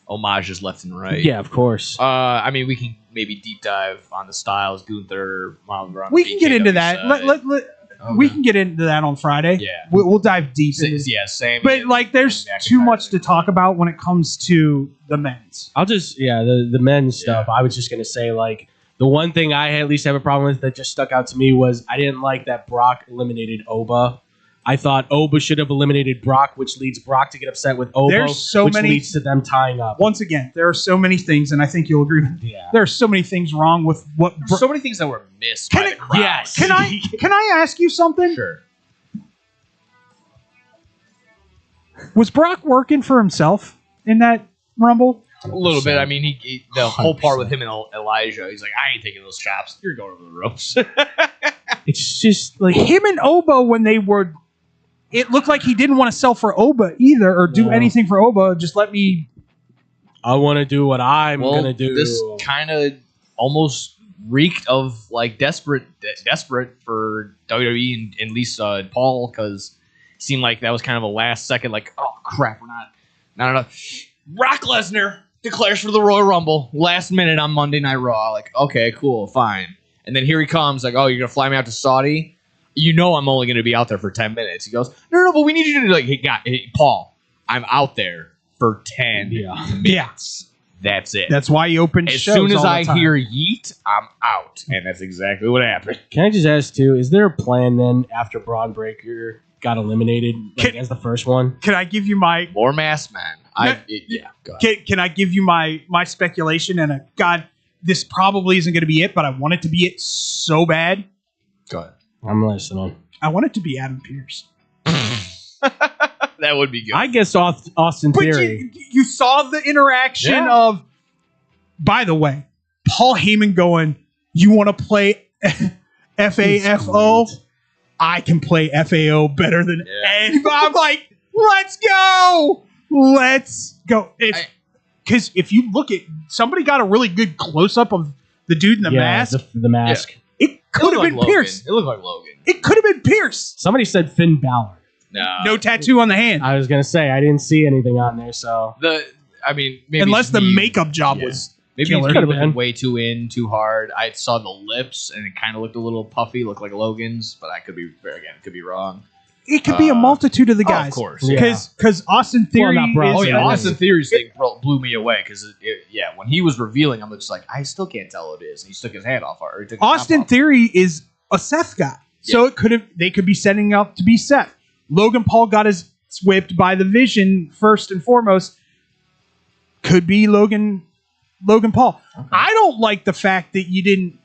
Speaker 5: Homages left and right.
Speaker 7: Yeah, of course.
Speaker 5: I mean, we can maybe deep dive on the Styles, Gunther, Miles.
Speaker 1: we can get into that. We can get into that on Friday.
Speaker 5: Yeah.
Speaker 1: We'll dive deep into it.
Speaker 5: Yeah, same.
Speaker 1: But like, there's too much to talk about when it comes to the men's.
Speaker 7: I'll just the men's stuff. I was just gonna say, like, the one thing I at least have a problem with that just stuck out to me was I didn't like that Brock eliminated Oba. I thought Oba should have eliminated Brock, which leads Brock to get upset with Oba, which leads to them tying up.
Speaker 1: Once again, there are so many things, and I think you'll agree with me.
Speaker 7: Yeah.
Speaker 1: There are so many things wrong with what.
Speaker 5: So many things that were missed by the crowd.
Speaker 7: Yes.
Speaker 1: Can I ask you something?
Speaker 5: Sure.
Speaker 1: Was Brock working for himself in that Rumble?
Speaker 5: A little bit. I mean, he the whole part with him and Elijah, he's like, I ain't taking those chops. You're going over the ropes.
Speaker 7: It's just like
Speaker 1: him and Oba when they were. It looked like he didn't want to sell for Oba either, or do anything for Oba. Just let me.
Speaker 7: I want to do what I'm gonna do.
Speaker 5: This kind of almost reeked of like desperate for WWE and Lisa Paul, because it seemed like that was kind of a last second, like, oh crap, we're not enough. Brock Lesnar declares for the Royal Rumble last minute on Monday Night Raw. Like, okay, cool, fine. And then here he comes, like, oh, you're gonna fly me out to Saudi? You know I'm only gonna be out there for 10 minutes. He goes, no, but we need you to like, hey, Paul, I'm out there for 10 minutes. That's it.
Speaker 1: That's why he opened
Speaker 5: as
Speaker 1: shows
Speaker 5: soon as
Speaker 1: all the
Speaker 5: I
Speaker 1: time.
Speaker 5: hear yeet, I'm out. And that's exactly what happened.
Speaker 7: Can I just ask too? Is there a plan then after Braun Breaker got eliminated as the first one?
Speaker 1: Can I give you my
Speaker 5: more masked man? Go ahead.
Speaker 1: Can I give you my speculation? And God, this probably isn't going to be it, but I want it to be it so bad.
Speaker 5: Go ahead.
Speaker 7: I'm listening.
Speaker 1: I want it to be Adam Pearce.
Speaker 5: That would be good.
Speaker 7: I guess Austin Theory.
Speaker 1: You saw the interaction of. By the way, Paul Heyman going, "You want to play FAFO?" I can play FAO better than anybody. I'm like, let's go. Because if you look at, somebody got a really good close up of the dude in the mask.
Speaker 7: The mask.
Speaker 1: Yeah. It could have been Pierce.
Speaker 5: It looked like Logan.
Speaker 1: It could have been Pierce.
Speaker 7: Somebody said Finn Balor.
Speaker 1: No tattoo on the hand.
Speaker 7: I was gonna say I didn't see anything on there, so
Speaker 5: Maybe
Speaker 1: unless the makeup job was
Speaker 5: maybe
Speaker 1: killer.
Speaker 5: he was way too hard. I saw the lips and it kind of looked a little puffy, looked like Logan's, but I could be wrong.
Speaker 1: It could be a multitude of the guys.
Speaker 5: Of course,
Speaker 1: because Austin Theory.
Speaker 5: Austin Theory's thing blew me away because when he was revealing, I'm just like, I still can't tell who it is. And he took his hat off. Or he took his
Speaker 1: Austin
Speaker 5: top off.
Speaker 1: Theory is a Seth guy, so they could be setting up to be Seth. Logan Paul got his whipped by the Vision first and foremost. Could be Logan Paul. Okay. I don't like the fact that you didn't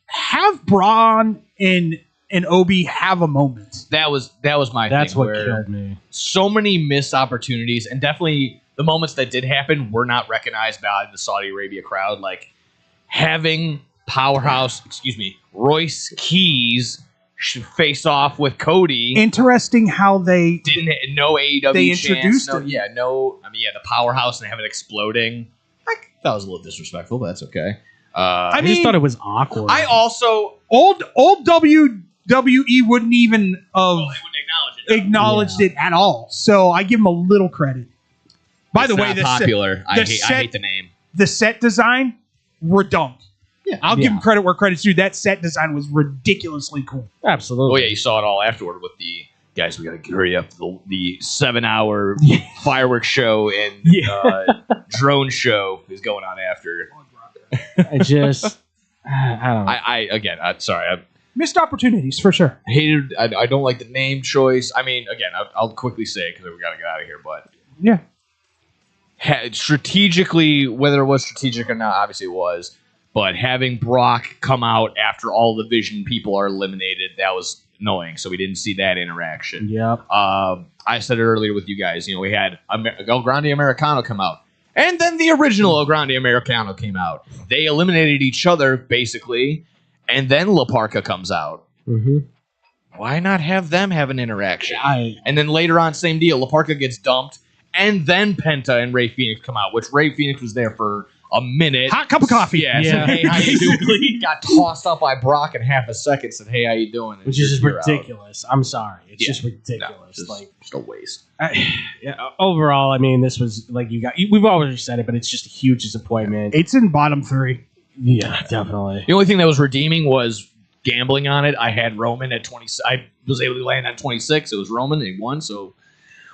Speaker 1: have Braun and Obi have a moment.
Speaker 5: That was my thing.
Speaker 7: That's what killed me.
Speaker 5: So many missed opportunities, and definitely the moments that did happen were not recognized by the Saudi Arabia crowd. Like having Royce Keys face off with Cody.
Speaker 1: Interesting how they
Speaker 5: didn't know AEW.
Speaker 1: They introduced him.
Speaker 5: The powerhouse and have it exploding. That was a little disrespectful, but that's okay.
Speaker 7: I just thought it was awkward.
Speaker 5: I also
Speaker 1: old WWE wouldn't even have acknowledged it at all. So I give them a little credit. By the way,
Speaker 5: popular. I hate the name.
Speaker 1: The set design, redunk. Yeah, I'll give them credit where credit's due. That set design was ridiculously cool.
Speaker 7: Absolutely.
Speaker 5: Oh yeah, you saw it all afterward with the guys. We gotta hurry up. The 7-hour fireworks show and drone show is going on after.
Speaker 7: I don't know.
Speaker 5: I'm sorry.
Speaker 1: Missed opportunities for sure.
Speaker 5: Hated. I don't like the name choice. I mean, again, I'll quickly say it because we gotta get out of here. But
Speaker 1: yeah,
Speaker 5: strategically, whether it was strategic or not, obviously it was. But having Brock come out after all the Vision people are eliminated, that was annoying. So we didn't see that interaction.
Speaker 7: Yep.
Speaker 5: I said it earlier with you guys. We had El Grande Americano come out. And then the original El Grande Americano came out. They eliminated each other, basically. And then La Parka comes out.
Speaker 7: Mm-hmm.
Speaker 5: Why not have them have an interaction? And then later on, same deal. La Parka gets dumped. And then Penta and Ray Phoenix come out, which Ray Phoenix was there for a minute.
Speaker 1: Hot cup of coffee.
Speaker 5: Yeah. Said, hey, how you doing? Got tossed up by Brock in half a second. Said, hey, how you doing? And
Speaker 7: which is just ridiculous. I'm sorry. It's just ridiculous.
Speaker 5: Just a waste.
Speaker 7: Overall, I mean, this was we've always said it, but it's just a huge disappointment.
Speaker 1: It's in bottom 3.
Speaker 7: Yeah, definitely.
Speaker 5: The only thing that was redeeming was gambling on it. I had Roman at 20. I was able to land on 26. It was Roman and he won. So,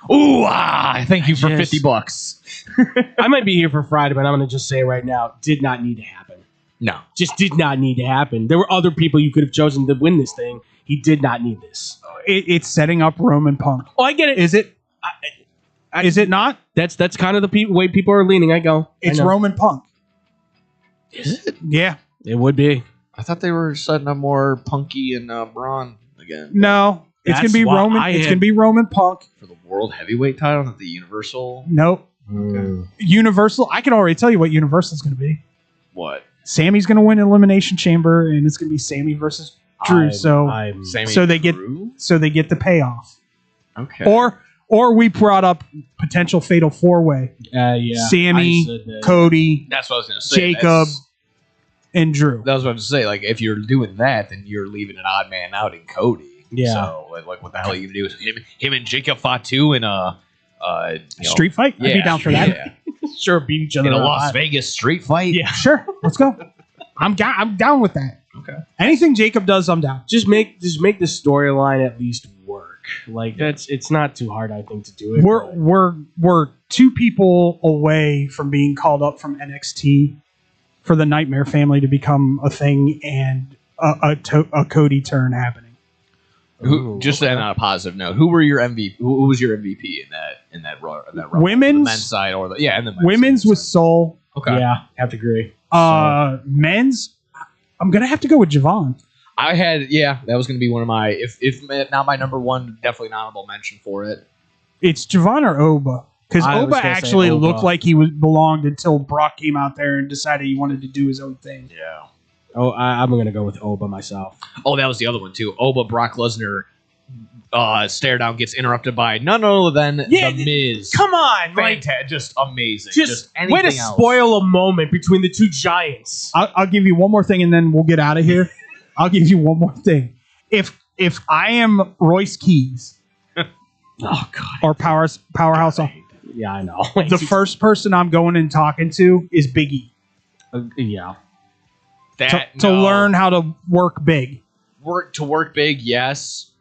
Speaker 5: thank you for $50.
Speaker 7: I might be here for Friday, but I'm going to just say right now, did not need to happen.
Speaker 5: No,
Speaker 7: just did not need to happen. There were other people you could have chosen to win this thing. He did not need this.
Speaker 1: It's setting up Roman Punk.
Speaker 7: Oh, I get it.
Speaker 1: Is it? Is it not?
Speaker 7: That's kind of the way people are leaning.
Speaker 1: It's Roman Punk.
Speaker 5: Is it?
Speaker 1: Yeah,
Speaker 7: it would be.
Speaker 5: I thought they were setting up more Punky and Braun again.
Speaker 1: No, it's gonna be Roman. It's gonna be Roman Punk
Speaker 5: for the World Heavyweight title, not the Universal.
Speaker 1: Nope.
Speaker 5: Okay.
Speaker 1: Universal. I can already tell you what Universal's gonna be.
Speaker 5: What?
Speaker 1: Sammy's gonna win Elimination Chamber, and it's gonna be Sammy versus Drew. So they get the payoff.
Speaker 5: Okay.
Speaker 1: Or we brought up potential fatal 4-way.
Speaker 7: Yeah.
Speaker 1: Sammy, Cody.
Speaker 5: That's what I was going to say.
Speaker 1: Jacob, and Drew.
Speaker 5: That was what I was going to say. Like, if you're doing that, then you're leaving an odd man out in Cody.
Speaker 7: Yeah.
Speaker 5: So, like, what the hell are you going to do? Him and Jacob fought too in a
Speaker 1: street fight?
Speaker 5: Yeah,
Speaker 1: I'd be down for that.
Speaker 5: Yeah.
Speaker 7: Sure, beat each other
Speaker 5: in a Las Vegas street fight.
Speaker 1: Yeah, sure. Let's go. I'm down with that.
Speaker 5: Okay.
Speaker 1: Anything Jacob does, I'm down.
Speaker 7: Just make the storyline at least work. Like it's not too hard, I think, to do it.
Speaker 1: We're 2 people away from being called up from NXT for the Nightmare Family to become a thing and a Cody turn happening.
Speaker 5: Just on a positive note, who were your MVP? Who was your MVP in that run?
Speaker 1: Women's,
Speaker 5: the men's side or the and the men's
Speaker 1: women's was Soul.
Speaker 5: Okay,
Speaker 7: yeah, have to agree.
Speaker 1: Men's, I'm gonna have to go with Javon.
Speaker 5: I had that was gonna be one of my if not my number one, definitely an honorable mention for it.
Speaker 1: It's Javon or Oba, because Oba actually looked like he belonged until Brock came out there and decided he wanted to do his own thing.
Speaker 5: Yeah.
Speaker 7: Oh, I'm going to go with Oba myself.
Speaker 5: Oh, that was the other one too. Oba, Brock Lesnar, stare down gets interrupted by none other than The Miz.
Speaker 7: Come on,
Speaker 5: Fantastic, just amazing.
Speaker 7: Just
Speaker 5: anything
Speaker 7: way to
Speaker 5: else.
Speaker 7: spoil a moment between the two giants.
Speaker 1: I'll give you one more thing, and then we'll get out of here. I'll give you one more thing. If I am Royce Keys,
Speaker 7: oh god,
Speaker 1: or Powerhouse,
Speaker 7: yeah, I know.
Speaker 1: The first person I'm going and talking to is Big E.
Speaker 7: Yeah,
Speaker 1: to learn how to work big.
Speaker 5: Work big, yes.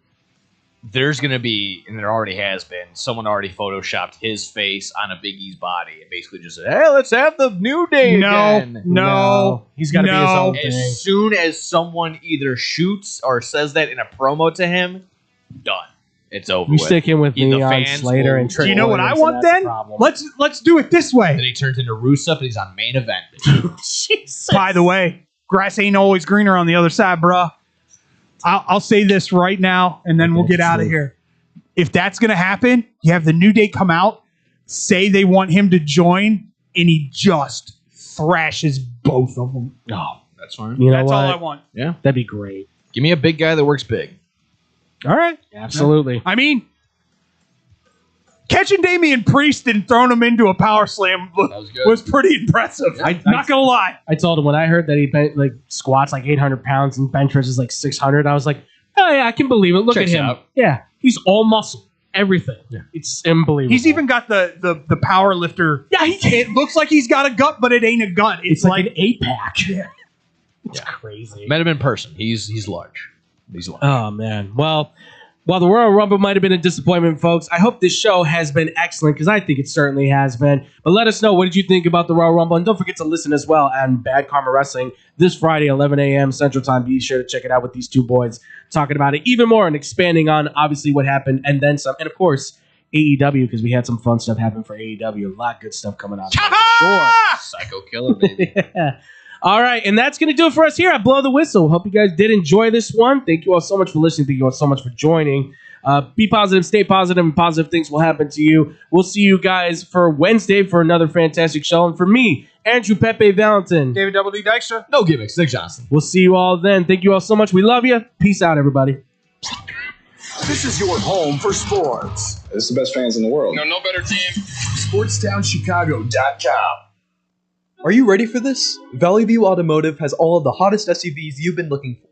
Speaker 5: There's going to be, and there already has been, someone already photoshopped his face on a Big E's body and basically just said, hey, let's have the New Day again.
Speaker 1: No.
Speaker 7: He's got to be his own thing.
Speaker 5: As soon as someone either shoots or says that in a promo to him, done. It's over.
Speaker 7: You stick him with
Speaker 5: The
Speaker 7: me on
Speaker 5: fans
Speaker 7: Slater
Speaker 5: will-
Speaker 7: and Trick
Speaker 1: Do you know what I
Speaker 7: Williams,
Speaker 1: want
Speaker 7: and that's
Speaker 1: then?
Speaker 7: the problem.
Speaker 1: Let's do it this way.
Speaker 5: Then he turns into Rusev and he's on main event.
Speaker 7: Jesus.
Speaker 1: By the way, grass ain't always greener on the other side, bruh. I'll say this right now, and then we'll get out of here. If that's going to happen, you have the New Day come out, say they want him to join, and he just thrashes both of them.
Speaker 5: No, that's fine.
Speaker 7: You know
Speaker 1: That's
Speaker 7: what?
Speaker 1: all I want.
Speaker 5: Yeah.
Speaker 7: That'd be great.
Speaker 5: Give me a big guy that works big.
Speaker 1: All right.
Speaker 7: Absolutely.
Speaker 1: I mean, catching Damian Priest and throwing him into a power slam was pretty impressive. Not going to lie.
Speaker 7: I told him when I heard that he squats like 800 pounds and bench presses like 600, I was like, oh yeah, I can believe it. Look
Speaker 5: Checks
Speaker 7: at him.
Speaker 5: out.
Speaker 7: Yeah, he's all muscle, everything. Yeah. It's unbelievable.
Speaker 1: He's even got the power lifter. Yeah, it looks like he's got a gut, but it ain't a gut.
Speaker 7: It's like an 8-pack.
Speaker 1: Yeah.
Speaker 7: It's crazy.
Speaker 5: Met him in person. He's large. He's large.
Speaker 7: Oh man. Well, while the Royal Rumble might have been a disappointment, folks, I hope this show has been excellent because I think it certainly has been. But let us know, what did you think about the Royal Rumble? And don't forget to listen as well on Bad Karma Wrestling this Friday, 11 a.m. Central Time. Be sure to check it out with these two boys talking about it even more and expanding on obviously what happened and then some. And of course, AEW, because we had some fun stuff happen for AEW. A lot of good stuff coming out.
Speaker 5: Sure. Psycho Killer, baby.
Speaker 7: Yeah. All right, and that's going to do it for us here at Blow the Whistle. Hope you guys did enjoy this one. Thank you all so much for listening. Thank you all so much for joining. Be positive, stay positive, and positive things will happen to you. We'll see you guys for Wednesday for another fantastic show. And for me, Andrew Pepe Valentin,
Speaker 1: David D. Dykstra.
Speaker 5: No gimmicks, Nick Johnson.
Speaker 7: We'll see you all then. Thank you all so much. We love you. Peace out, everybody.
Speaker 15: This is your home for sports.
Speaker 8: It's the best fans in the world.
Speaker 13: No better team.
Speaker 15: SportsTownChicago.com.
Speaker 19: Are you ready for this? Valley View Automotive has all of the hottest SUVs you've been looking for.